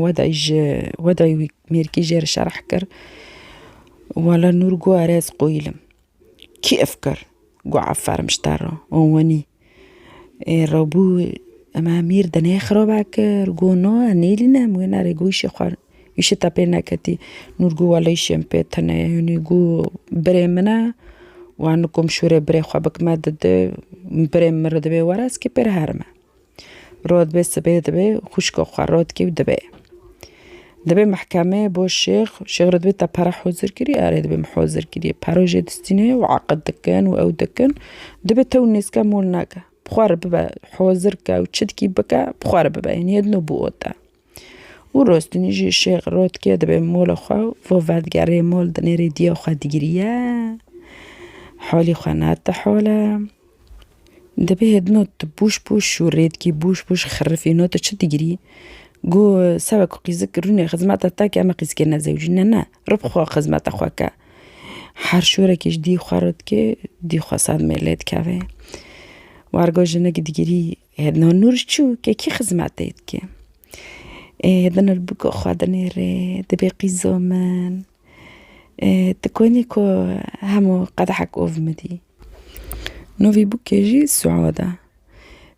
وداي ميركي جير شرح كر ولا نور قو عراس قويلم كي أفكر قو عفار مشتارو وني رابو أما مير دنيا خرابا كر قو نو نيلنا موينا ريقويش خوار يشي تابينا كتي نور قو ولا يشي مبيتنا يعني قو بريمنا وعنكم شوري بري خوابك ما دد بريم مرد بي وراس كي بير هارما رود بس بي دبي خوشكو خوارود كي دبي محكمة بو الشيخ رود بي تا بارا حوزر كري اريد بي محوزر كري باروجي دستيني وعقد دكان او دكان دبي تو نيسكا مولناكا بخوار ببا حوزر كا وتشدكي بكا بخوار ببا يعني يدنو بووتا وروستني جي الشيخ رود كي دبي مول خو فوفاد غاري مول دنيري ديو خا ديغريا حولي خانات حولا دبي هدنو تبوش شوريد كي بوش خرفي نوت تشدغري قو سبك قيزك روني خزماتا تاكي اما قيزكينا زوجنا نا ربخوا خزماتا خواكا حر شورا كيش دي خارد كي دي خاصاد ميلاد كافي وارغو جنك ديغري هدنو نورشو كي خزماتيت كي هدنو البكو خادني ري دبي قيزو من تكوني كو همو قدحك أوف مدي نوفي بوكيجي السعودة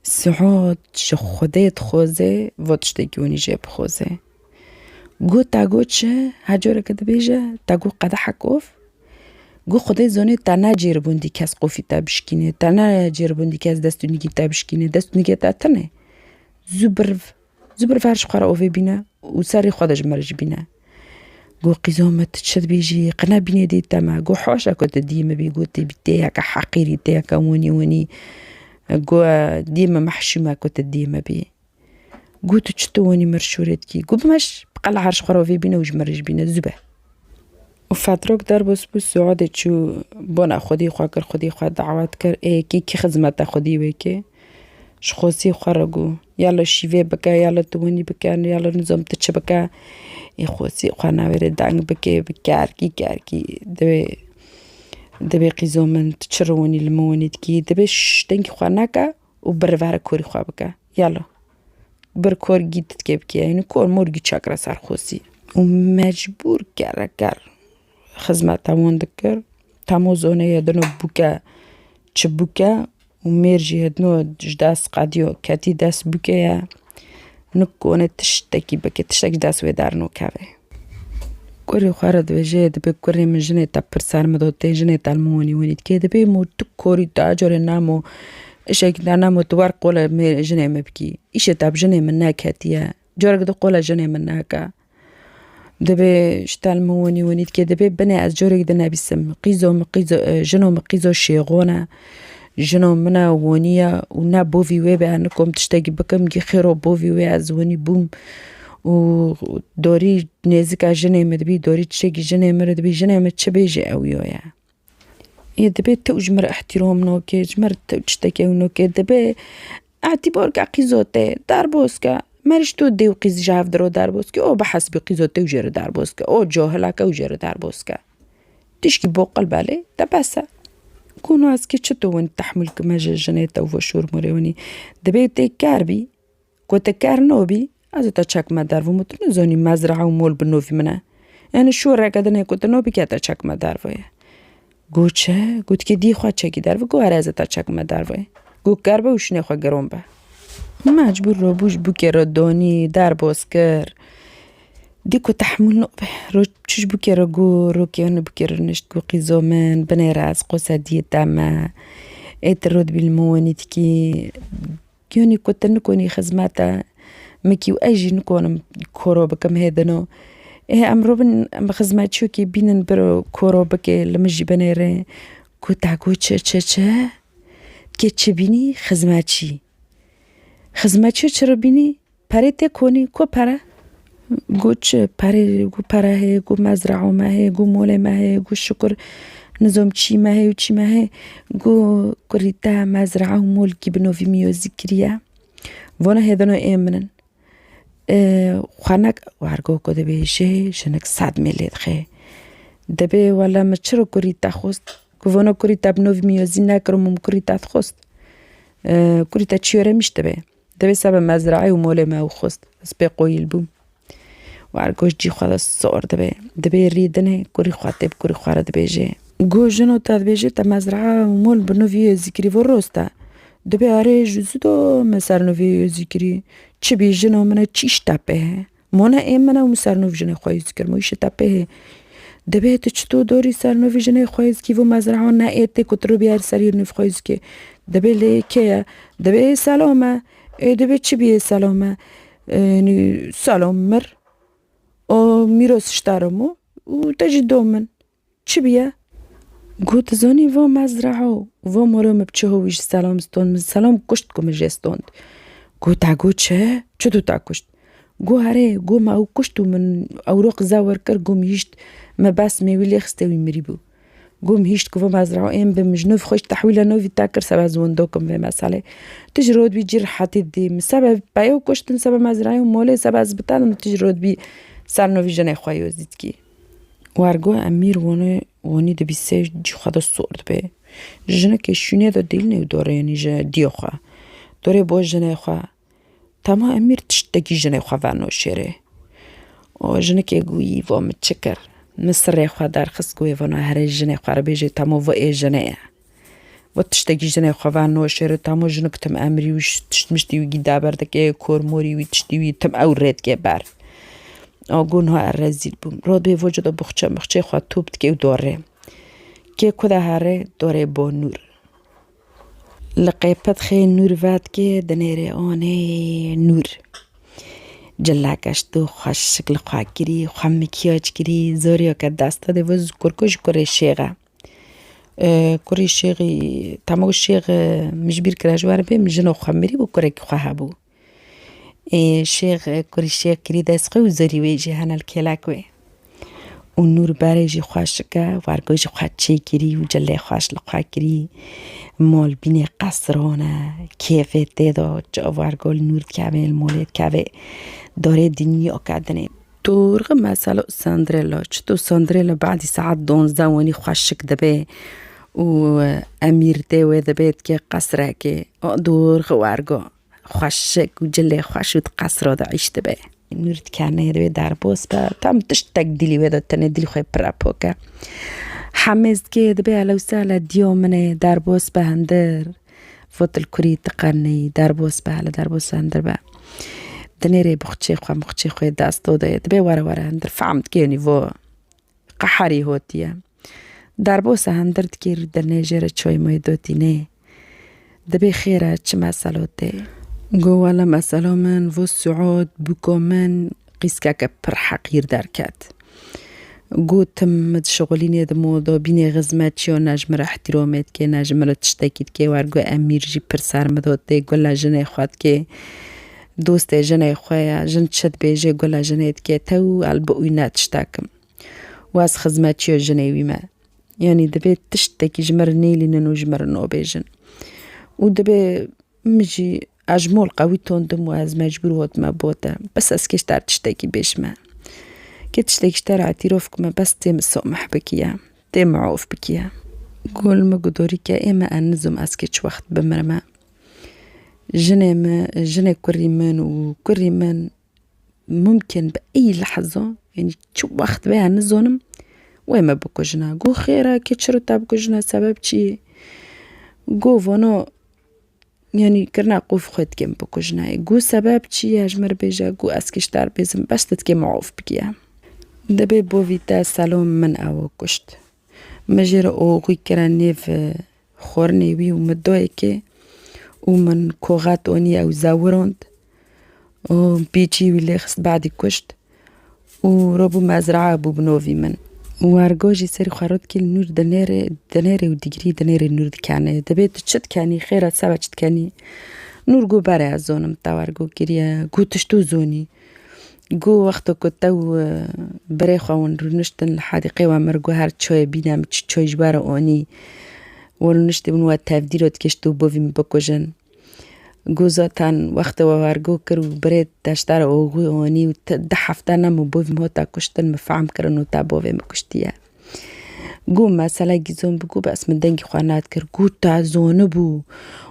السعود شو خديت خوزي واتشتكيوني جيب خوزي قو تاقو تشه هجورة كده بيجا تاقو قدحك أوف قو خدي زوني تانا جيربون دي كاس قوفي تابشكيني تانا جيربون دي كاس دستوني كي تابشكيني دستوني كي تاتني زبر فارش خورا أوفي بينا وساري خودش مرج بينا قو قيزومة تشد بيجي قنا بيني دي تما قو حوشا كنت ديما بيقو تبتياك حقيري تياك وني قو ديما محشومة كنت ديما بي قو تشتوني مرشورتكي قو بمش بقال عرش خورا أوفي بينا وجمرج بينا زبه وفتروك در بس سعودة شو بنا خودي خواكر خودي خوا دعوات كر كي خدمت خودي وكي شخصي خرجوا يلا شيفي بكا يلا توني بكا يلا نظام تتش بكا خصوصي خوانا ورد دانگ بكا كاركي دبي قيزومن تشروني الموني تكي دبي شتنك خواناكا وبرفار كوري خوا بكا يلا بركور جيت تكيبكي يعني كور مورجي شاكرا صار خصوصي ومجبور كار خدمة تامون دكر تامو زونه يدنو بوكا تشبوكا وميرجي هدنو جداس قاديو كاتي داس بوكا نكونة تشتكي بكي تشتكي داس ويدارنو كافي كوري خارد وجه دبي كوري من جنة تابرسار مدوتين جنة تالموني ونيت كي دبي مو تكوري تاجور نامو إشاك نامو توار قولا جنة مبكي إيش تاب جنة مناك هاتيا جورك دو قولا جنة مناكا دبي شتال موني ونيت كي دبي بني از جورك دنا بيسم قيزو جنو مقيزو شيغونا جنو منا ونيا ونا بوفي وي بانكم تشتاقي بكم جي خيرو بوفي وي از وني بوم ودوري نيزكا جني مدبي دوري تشتاقي جني مردبي جني متشبيجي اويويا دبي توجمر احترام نوكي جمر تشتاقي ونوكي دبي اعتبار قيزوتي داربوسكا مرش تو دیو قیز جاف درو در بوسکه او بحسب قیزوته وجر در بوسکه او جاهلاکه وجر در بوسکه تشكي بوقل بالي تبسا كونوا اسكي تشتون تحمل كما جنيتا وفشور مريوني دبيتي كاربي كوتا كارنوبي ازو تشاك ما دارفو متنزوني مزرعه ومول بنوفي منها يعني شو راكدنا كوتا نوبي كاتا تشاك ما دارفو قوتشه قوت كي دي خوا تشاكي دارفو قو ارازا تشاك ما دارفو قو كاربا وشني خوا قرومبا مجبور رو بوش بوكي ردوني دار بوسكر ديكو تحمل نقبه رو تشوش بوكي رقو روكي ونو بوكي رنشت قو قيزومن بني راس قوسا دي تاما ايت الرود بالموني تكي كيوني كنت نكوني خزماتا مكي واجي نكون كورو بكم هيدنو امرو بن خزمات شوكي بينن برو كورو بكي لمجي بني رين كنت عقو تشا كي بيني خزماتشي خدمتشو چرا بینی؟ پره تکونی کو پره؟ گو چه پره گو پره هی گو مزرعه ما هی گو مول ما هی گو شکر نظام چی ما هی و چی ما هی گو کریتا مزرعه و مول کی بنوی میوزی کریه وانا هدانو ایمنن خوانک وارگو کده بیشه شنک 100 میلیت خی دبی والا ما چرا کریتا خوست گو وانا کریتا بنوی میوزی نکرم کریتا خوست کریتا چیوره میشته به دبي سبب مزرعي ومولي ما وخست سبيقوي البوم وعرقوش جي خوادا الصور دبي ريدني كوري خواتب كوري خوارا دبي جي قو جنو تا دبي جي تا مزرعة ومول بنوفي ذكري فروستا دبي عري جزدو مسار نوفي ذكري چه بي جنو منا چيش تابه مونا ايم منا ومسار نوف جنو خواهي ذكر مويش تابه دبي تچتو دوري سار نوفي جنو خواهي ذكي و مزرعة نا ايتي كترو بيار سرير نوف خواهي ذكي دبي لي كيا دبي سلامة دبي چی بیه سلامه یعنی سلام مر او میراث اشترمو و تجي دومن چی بیه قلت زوني و مزرعه و مرام بچهویش سلام ستون من سلام کشت کم جستوند قلت عقو چه چطور تا کشت قو هره قو ما او کشتو من اوراق زاور کر قوم هیشت ما بس میویلی خستوی مریبو قوم هيشت كوفا مزرعة إم بمجنوف خوش تحويلة نوفي تاكر سبع زوندوكم في مسألة تجرود بي جير حتى دي مسبب بايو كشتن سبع مزرعة ومولي سبع زبطان تجرود بي سال نوفي جنة خوايو زيتكي وارجو أمير واني دبي سيج جي خدا الصور دبي جنة كشونية دا ديلني ودوري يعني جنة ديوخا دوري بو جنة خوا تما أمير تشتكي جنة خوا فانو شيري و جنة كي قوي ومتشكر مصر خوا در خسکوی ونا هر جنه خوا رو بیجه تامو و ای جنه و تشتگی جنه خوا و نوشره تامو جنک تم امری وش تشتمشتی وگی دابردک کورموری وی تشتی وی تم او رید که بر آگون ها ارزید بوم راد به وجود بخچه خوا توبت که داره که کده هره داره با نور لقیپت خیلی نور واد که دنیره آنه نور جلاکش تو خوش شکل خواه گیری خواه مکیاج گیری زوریا که دستا ده وز کرکوش کره شیغه کره شیغی تماغ شیغ مجبیر کراجوار بیم جنو خواه مری بو کره که خواه بو شیغ کره شیغ گیری دست خواه و زوری ویجی هنال کلاکوی و نور باره جی خوش که وارگو جی خواه چه گیری و جله خوش لخواه گیری مال بین قصرانه کیفه تیدا جا وارگو نور کهوه المولید کهوه داره دنیا کردنه دورغ مثلا ساندريلا چطور ساندريلا بعد ساعت 12 وانی خوشک دبه و امیر دوه دبید که قصره که دورغ وارگا خوشک و جله خوشود قصره دا عیش دبه نورت کنه دوه در باز با تام تشتک دیلی ودا تنه دیلی خواه پراپا که حمزد که دبه علو سالا دیو منه در باز با هندر فوتل کری تقنی در باز با هلا در باز هندر با دنيري بخشي خوي داستو دبي ورا هندر فهمت كيني و قحري هوتيا دربوسه هندر تكير دنيجر چوي موي دوتينه دبي خيره چه مسالوته گو ولا مسالو من و سعود بكو من قيسكاك پر حقير دركات گو تم شغليني دموضو بيني غزماتي و نجمر احترامت كي نجمر تشتكيت كي وارگو امير جي پر سرمدوته گولا جنه خواد كي دوست جنه خواه جن چد بیجه گلا جنهت که تو البقوی نتشتاکم و از خزمتی جنه ویمه یعنی دبی تشتکی جمر نیلی ننو جمر نو بیجن و دبی مجی اجمال قوی توندم و از مجبور هات ما بوده بس از کشتر تشتکی بیش ما که تشتکشتر اعتراف کمه بس تیم سامح بکیه تیم معوف بکیه گل مگداری که ایمه انزم از کچ وقت بمرمه جنة كري من وكري من ممكن بأي لحظة يعني شو وقت بها نزونم وما بكو جنا جو خيرا كتشرطا بكو جنا سبب چي جو فانو يعني كرنا قوف خود كم بكو جنا جو سبب چي هجمر بيجا جو اسكشتار بيزم باش تتكي معوف بكيا دبي بوفيتا سالوم من او كشت مجير او غي كراني في خورني وي ومدويكي ومن كوغات أوني أو زاوروند وبيجي ويلخس بعد كشت وربو مزرعة أبو بنوفي من وارجوجي سري خارود كل نور دنيري وديجري دنيري نور دكاني دبيت تشت كاني خيرة سبعة تشت كاني نور جو برا زونم تاورجو كريا جو تشتو زوني جو وقت كتو بريخا ونرنشتن الحديقة ومرجو هار شوي بينا مش شوي جبارة أوني ولنشتی من وقت تفدیرات کشتو بویم بکوجن گوزاتن وقت وارگو کرو برید داشتار اوگوی آنی و ده هفته نمو بویم ها تا کشتن مفهم کرن و تا بویم کشتیه گو مثلا گیزون بگو بس من دنگی خوانات کر گو تا زونه بو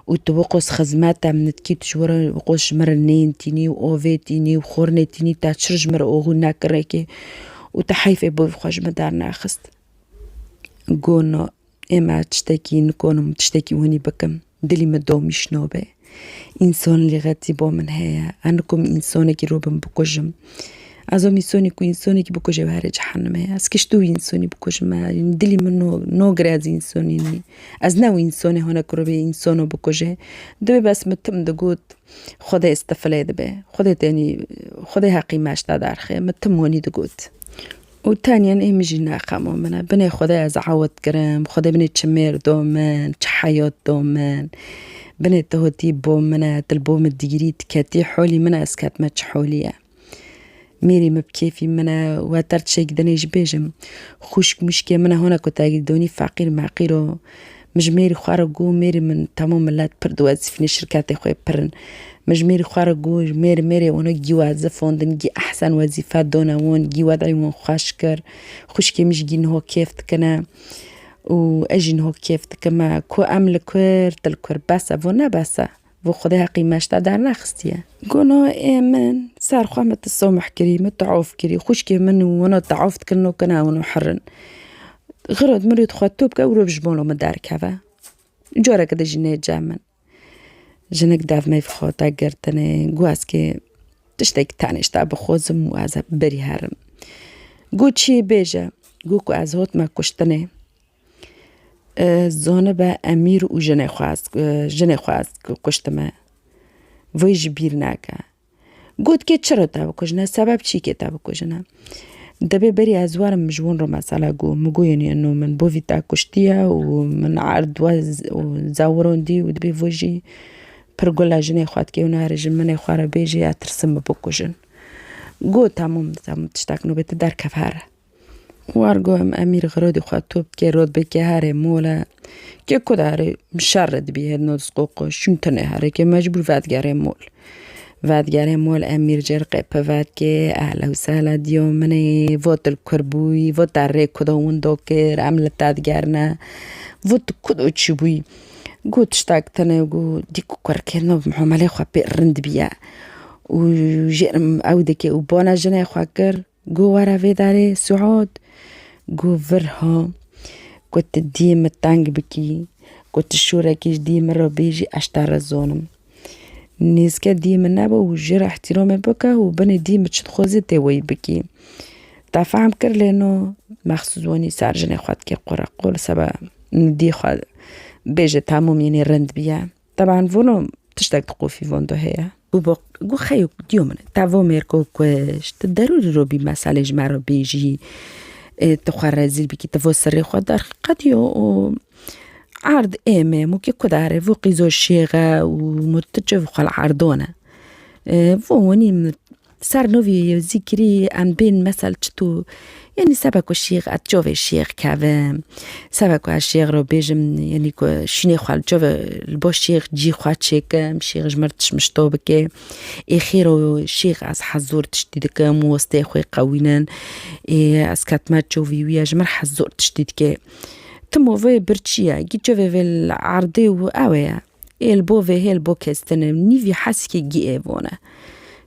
و تو بقص خزمت امنت کی تشور بقص مرنين تینی و اوه تینی و خورنه تینی تا چرج مر اوگو نکره که و تا حیفه بوی خوش مدار ناخست گو نو اما تشتكي نكونم تشتكي واني بكم دلي مدومش نوبه انسان اللي غاتي بو من هيا انكم انسانه كي روبم بكوجم ازو انساني كو انساني كي بكوجه بهرج حنم هيا اسكشتو انساني بكوج ما دلي منو نوغري از انساني از نو انساني هنا كروبي انسانو بكوجه دو بس متم دغوت خدا استفاده به خدا تاني خدا حقي ماش دارخه متم وني دغوت و تانيا ايم جينا قامو منا بني خدا از عوض كرم خدا بني تشمير دومن تحيات دومن بني تهوتي بو منا تلبوم الديجري تكاتي حولي منا اسكات ما تحوليا ميري مبكيفي منا واترت شيك دني جبيجم خوشك مشكي منا هنا كنت دوني فقير معقيرو مجميري خارجو ميري من تمام ملات بردواز في الشركات خوي برن مجميري خارجو ميري وانا جوا زفوندن جي احسن وظيفات دونا وون جوا دايما خاشكر خوشكي مش جين هو كيف تكنا و اجين هو كيف تكما كو امل كور تلكور باسا فونا باسا و خدا قیمش در نخستیه گناه من سر خواهمت السامح کری متعاف کری خوش که من وانا تعافت کنو کنه وانا حرن غرد مريد خطوب که او رو بجبانو مدار که جاره کده جنه جامن جنک داف می فخواه گرتنه گواز که تشتک تانش تا بخوزم و از بری هرم گو چی بیجه گو که از هات ما کشتنه زانه با امیر و جنه خواست کشتمه وی جبیر نکه گوت که چرا تا بکشنه سبب چی که تا بکشنه دبی بری از وارم مجبون رو مسئله گو مگو یعنی انو من بوی تا کشتیه و من عرض و زوروندی و دبی ویجی پرگولا جنه خواهد که اونه هرجن منه خواه بیجی اترسم بکشن گو تمام تشتاکنو بیت در کفاره وارگو هم امیر غرادی خواهد توب که رود بکی هره مولا که کده هره مشرد بیه نوز قوقو شون تنه هره که مجبور ودگره مول امیر جرقه پود که اهلا و سهلا دیو منه واتل کربوی وات ره کده اون دو که عملت دادگرنه وات کده چی بوی گو تشتاک تنه گو دیکو کرکنو محامله خواه پیرند بیا و جرم او دکه و بانا جنه خواه کر گو واره داره سعود گو ورها گوت دیم تنگ بکی گوت شورکیش دیم را بیجی اشتر زونم نیز که دیم نبا و جر احترام بکه و بنی دیم چد خوزی تیوی بکی تفهم کر لینو مخصوص وانی سر جنه خواد که قول سبا دی خواد بیجه تموم یعنی رند بیا طبعا ونو تشتاک تقوفی واندو هیا گو خیو دیو منه تاو میرکو کش ضروری رو بی مسئله جمع رو بیجی تخواه رزیل بکی تاو سری خواه در قدیو و عرض ایمه موکی کداره و قیزو شیغه و متجو خال عرضونه وونی سر نوی ذکری ام بین مثل چطو یعنی سبکو شیغ اتجاوه شیغ که سبکو شیغ رو بیجم یعنی که شینه خوال جاوه با شیغ جی خواه چکم شیغ جمرتش مشتو بکه خیرو شیغ از حضور تشدید که موسته خوی قوینن از کتمت جووی ویا جمر حضور تشدید که تمووه برچیه گی جاوه ویل عرضه و اوه البوه هلبو کستنم نیوی حس که گی ایوانه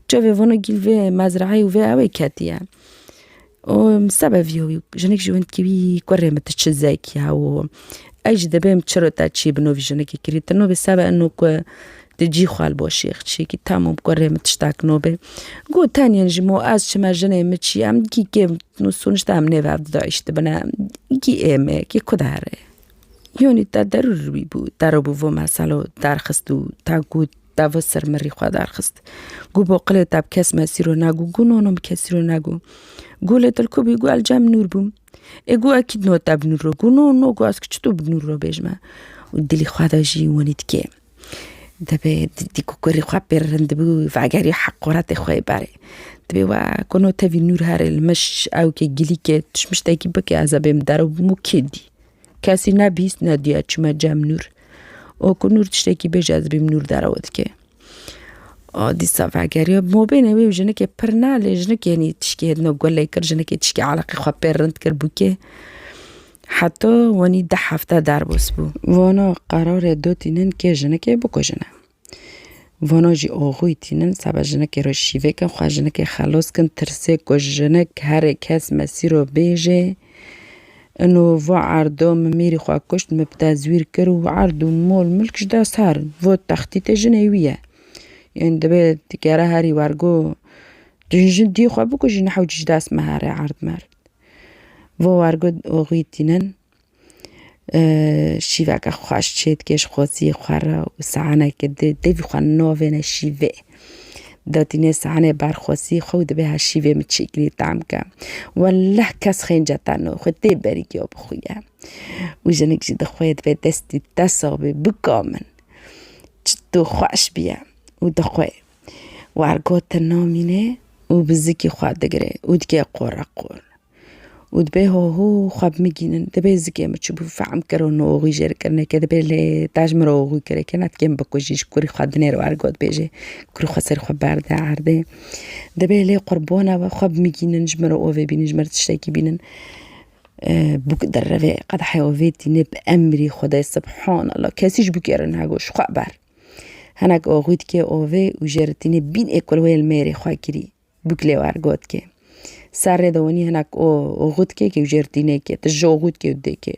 جاوه وانا گیلوه مزرعه و اوه کتیه و سبب یوی جنک جوند کیوی کره متشزاکی هاو اج دبیم چرا تا چی بنوی جنکی کریت نو به سبب انو که دجی خوال باشیخ چی که تمام کره متشتاک نو به گو تانین جمو از چما جنه مچی ام گی که نسونش تام نو داشت بنا گی ایمه کی کداره یونی تا ضروری بود دربو و مسئله درخستو تا گود داو سر مری خواه درخست گو باقله تاب کس مسیرو نگو گو نونم کسی رو نگو گو لیتل کوبی گو الجام نور بوم گو اکید نو تاب نور رو گو نو گو از که چطور نور رو بجمه و دلی خواه دا جی ونید که دبه دیکو کری خواه پیرند بو و اگر یه حقارت خواه باره دبه و کنو تاوی نور هر المش او که گلی که تشمشتاکی بکه عذابیم دارو بمو کدی کسی نبیست ندیه چما جام نور او که نور تشتاکی بیج عذابیم نور دارود که دی صفاگری مو بینه وی جنه که پرناله جنه که یعنی تشکی هدنو گوله کر جنه که تشکی علاقی خواه پیرند کر بو که حتی وانی 10 هفته در بس بو وانا قرار دو تینن که جنه که بکو جنه وانا جی آغوی تینن سبا جنه که رو شیوه کن خواه جنه که خلاص کن ترسه که جنه که هر کس مسیر رو بیجه انو و عردو میری خواه کشت مبتزویر کر و عردو مول ملکش دست هر و تختیت جنویه یعنی دبه دیگره هری ورگو جنجن دی خواه بکو جنه حوجش دست مهاره عرد مرد و ورگو آغوی تینن شیوه که خواهش چید کش خواسی خواه و سعانه که دیوی خواه ناوینه شیوه داتینه سعانه برخواسی خود به ها شیوه مچیگلی تعم که والله کس خین جتانو خود دی بری گیا بخویه و جنک جید خواهد به دستی تصابه بکامن چطو خواهش بیا و دخواه ورگو تنامینه و بزیکی خواه دگره و دگه قور و دبه هو خواب میگینن دبه زگه مچو بو فهم کرن و آغوی جر کرنه که دبه لی تاجم رو آغوی کره که نتکیم بکوشیش کوری خواد نیر ورگاد بیجه کوری خواه سر خواه برده عرده دبه لی قربانه و خواب میگینن جمر آوه بینن جمر تشتاکی بینن بوک در روه قد حیاوه تینه به امری خدای سبحان الله کسیش بکرن هگوش خواه بر هناك آغوید که آوه و جرتینه بین اکلوه المری خواه کری بکلی وارگود که سر دوانی هناك آغود که وجرتینه که تجا آغود که وده که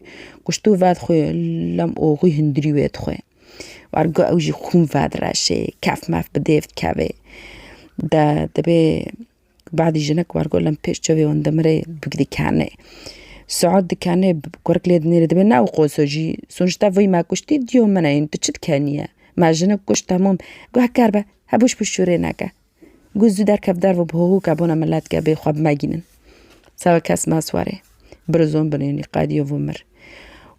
کشتو واد خواه لام آغوی هندری وید خواه وارگو اوجی خون واد راشه کف مف بدیفت کهوه دبه بعد جنك وارگو لام پیش چوه وندمره بگدی کنه سعود دكانه بكورك ليد نير دبي ناو قوسوجي سونشتا وي ما كشتي ديو منا انت تشد كانيه ما جنك كشتا موم گو هكاربه هبوش بشوري ناكا گو زودار كفدار و بهو كابونا ملات كابي خواب ماجينن سوا كاس ما سواري برزون بنيني قادي ومر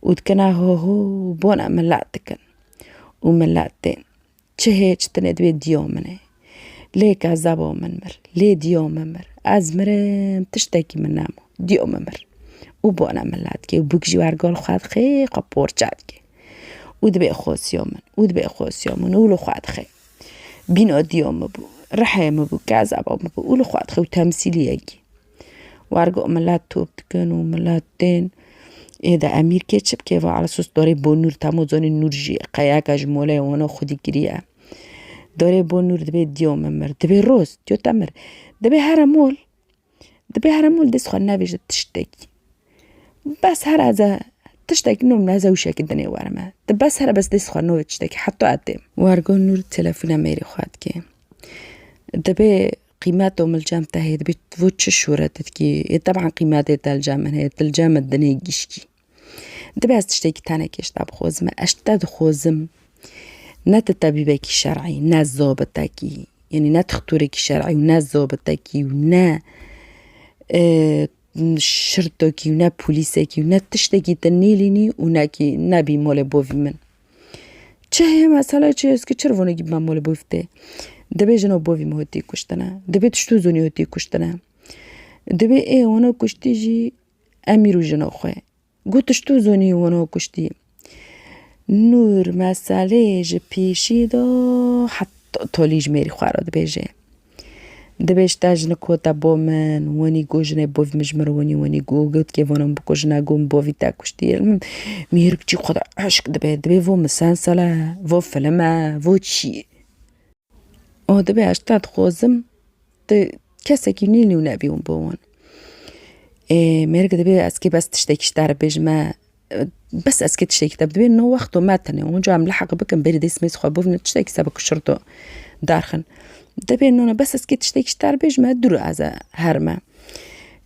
ودكنا هو بونا ملاتكن وملاتين چه تندوي ديو منه ليك عذابو منمر لي ديو ممر ازمرم تشتكي من نامو ديو ممر و بونا ملات که و بگجی ورگال خواهد خی قبور چد که و دبی خوصیامن و دبی خوصیامن و لو خواهد خی بینا دیام بو رحم بو کذاب بو و لو خواهد خی و تمثیلیه کی ورگال ملات توب تکن و ملاتین ایده امیر که چب که و على سوس داره با نور تموزان نور جی قیاک اجماله وانا خودی گریه داره با نور دبی دیام مر دبی روز دیو تمر دبی هرمول دست خواه نویجد تشتکی بس هر از تشتكي نوم نازا وشاك الدنيا ورما بس هر بس ديس خانو تشتكي حتى قدام وارجون نور التلفون ميري خواتكي دبي قيماته من الجام تاهي دبي تفوتش شورة تتكي طبعا قيماتي تاع الجام هي الجام الدنيا جيشكي دبي از تشتكي تانا كيش تاب خوزم اشتاد خوزم نات الطبيبكي شرعي ناس زوبتاكي يعني نات خطوركي شرعي وناس زوبتاكي ونا شرطوكي ونا بوليساكي ونا تشتكي تنيليني وناكي نبي مول بوفي من چه مسئله چه اسكي چرونو گيب من مول بوفته دبي جنو بوفي مهوتي كشتنا دبي تشتو زوني هوتي كشتنا دبي ايه وانا كشتي جي اميرو جنو خواه گو تشتو زوني وانا كشتي نور مسئله جي پیشي دا حتى توليج ميري خواه دبي جي دبيش تاجنا كوتا بومن وني جوجنا بوف مجمر وني جو قلت كيف أنا بكوجنا جوم بوفي تاكوشتير ميرك تي خد عشق دبي فو مسلسلة فو فيلم فو شيء أو دبي أشتاد خوزم كسكي نيلي ونبي ونبون ميرك دبي أسكي بس تشتكي شتار بيجما بس أسكي تشتكي دبي إنه وقته ماتني ونجو عم لحق بكم بريد اسمي سخوا بوفنا تشتكي سبك الشرطة دارخن دبي إنه بس أسكت تشتكي شتار بيج ما درو أزا هرما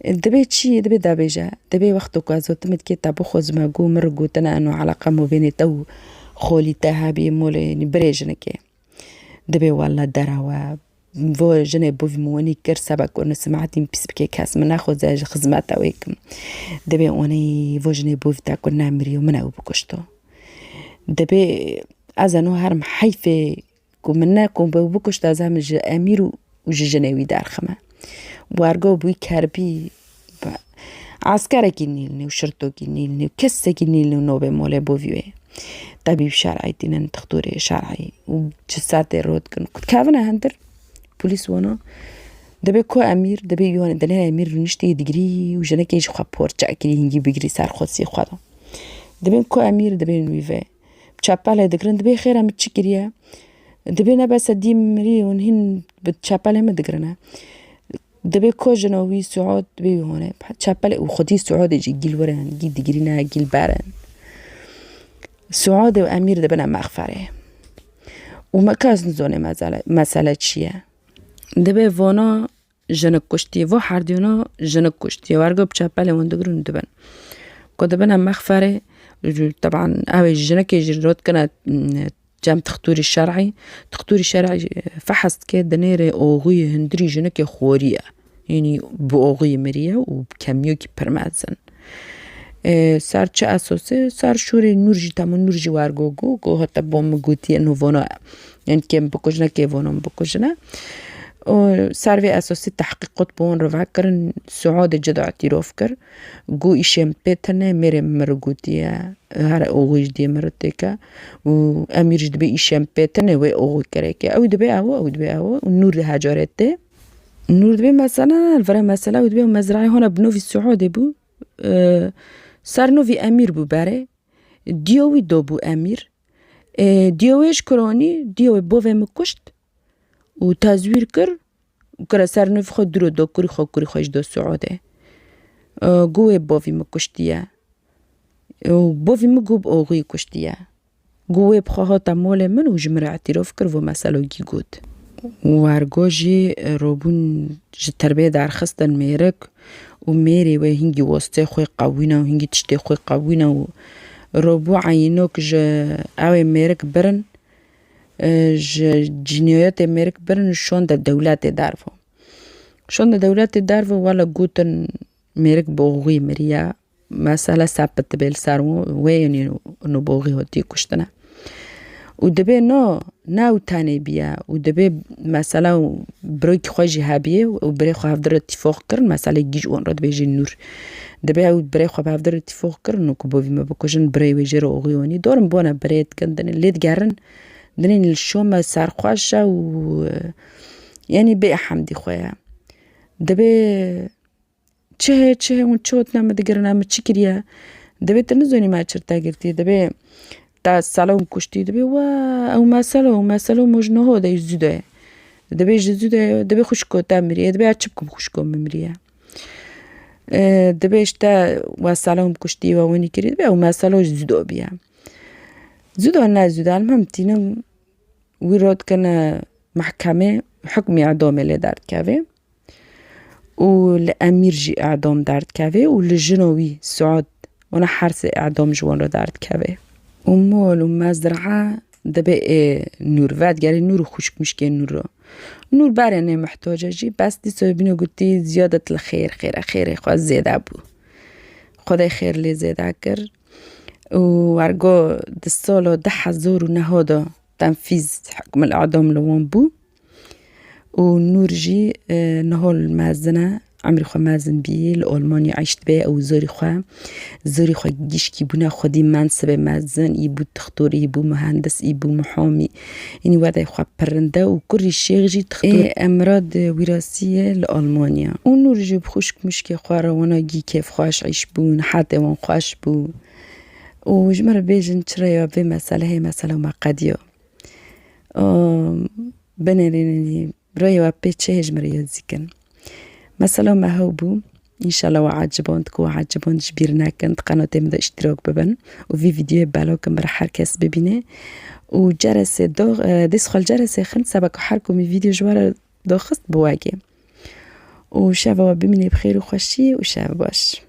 دبي تشي دبي دابيجا دبي وقتو كازو تمت كي تابو خوز ما جو مرقو تنا إنه علاقة مو بيني تو خولي تهابي مولي بريجنكي دبي والله دراوا فو جني بوفي مواني كر سبك ورنا سمعتي بس بكي كاس من أخو زاج خزمات ويكم دبي واني فو جني بوفي تاكل نامري ومناو بكشتو دبي أزانو هرم حيفي كمنا كم بوكش تازم أمير وجنوي دار خما وارجو بوي كربي عسكر كنيلني وشرطو كنيلني وكسة كنيلني ونوبة مولا بوفيوه طبيب شرعي تنن تختوري شرعي وجسات الرود كنت كافنا هندر بوليس وانا دبي كو أمير دبي يوان دلنا أمير نشتي دقري وجنك يجي خا بورتش أكلي هنجي بيجري صار خدسي خدا دبي كو أمير دبي نويفه بشابالة دقرن دبي خيرا متشكريا دبي نبأس دي مري ونهن بتشابالة ما دقرنا دبي كو جنوي سعود دبي هون بتشابالة وخدي سعود يجي جيل وران جيل دقرينا جيل بارن سعود وأمير دبنا مغفره وما كاز نزونه مسألة شيء دبي فونا جنك كشتي و حرديونا جنك كشتي وارجو بتشابالة وندقرون دبن كده بنا مغفره طبعا أوي جنك يجرود كانت جام تختوري الشرعي فحصت كده نيري أوغي هندري جنك خورية يعني بأوغي مريا وبكميوكي برمازن صار چه اساسه صار شوري نورجي تامون نورجي وارگو گو حتی بوم گوتی انو ونا يعني كم بكوجنا كيف ونا بكوجنا صار في اساسي تحقيقات بون رفع كرن سعود جد اعتراف كر جو إشام بيتنا ميري مرقوتيا هر اوغيج دي مرتكا وامير جد بي إشام بيتنا و اوغي كريكا او دبي او النور هاجرته النور دبي مثلا الفرا مثلا ودبي مزرعي هنا بنو في السعودي بو صار نو في امير بو باري ديوي دو بو امير دیویش کرانی دیوی باوی مکشت و تزویر کر و کرا سر نوی خود درو دو کری خوش دو سعوده گوی باوی مکشتیه و باوی مگوب آغوی کشتیه گوی بخواهات مال من و جمره اعتراف کر و مسئله گی گود و ارگو جی روبون جی تربیه در خستن میرک و میری و هنگی واسطه خوی قوینه و هنگی تشتی خوی قوینه و روبو عینو که جه اوی میرک برن جنیایت میرک برن شون دا دولت درفو شون دا دولت درفو والا گوتن میرک باغوی مریا مسئله ثبت بیل سرمو وینی نو باغی هاتی کشتنه و دبی نه تانی بیا و دبی مثلا برای که خواهی هبیه و برای خواه هفدر اتفاق کرن مثلا گیج اون را دبی جی نور دبی او برای خواه هفدر اتفاق کرن و که باوی ما بکشن برای ویجه رو آقیونی دارم بانا برای اتکن لید گرن دنین الشوم سرخواش و یعنی بی حمدی خواه دبی چه اون چوت نامه دگرن نامه چی کریه دبی تنزونی ما چرتا گرتی دبی تا سلام کشتی دبی و او مسئله مجنه ها دا زوده دبی زوده دبی خوشکو تا مریه دبی اچب کم خوشکو مریه دبی اشتا و سلام کشتی و ونی کری دبی او مسئله زوده بیا زوده نه زوده المهم تینم وی راد کنه محکمه حکمی اعدام لی دارد که و لأمیر جی اعدام دارد که و لجنوی سعود وانا حرس اعدام جوان را دارد که و مال و مزرعه دبی نور واد گری نور خوشک مشکل نور برای محتاجه جی بس دی سوبینو گوتی زیادت الخیر خیر خواه زیده بو خدای خیر لی زیده کر و ارگو ده سال 10,009 تنفیذ حکم الاعدام لوان بو و نور جی نهال مازنه عمري خو مازن بيه لألمانيا عشت بيه أو زوري خو جيش كي بنا خدي منصب مازن يبو دكتور يبو مهندس يبو محامي يعني وضع خو برنده وكل شيء جي تختار أمراض وراثية لألمانيا ونور جيب خوشك مشكي خوارا وانا جي كيف خواش عيش بو نحاتي وان خواش بو وجمر بيجن تريا بي مسألة ما قديو بنريني رأيوا بيتشه هجمريا زيكن مثلا ما هو بو إن شاء الله وعجبون جبيرنا كنت قناة مدى اشتراك ببن وفي فيديو بالاكم برح هركس ببينه وجرس دسخل جرس خن سبك حركم فيديو جوار داخست بواجه وشافوا بمني بخير وخشي وشاف باش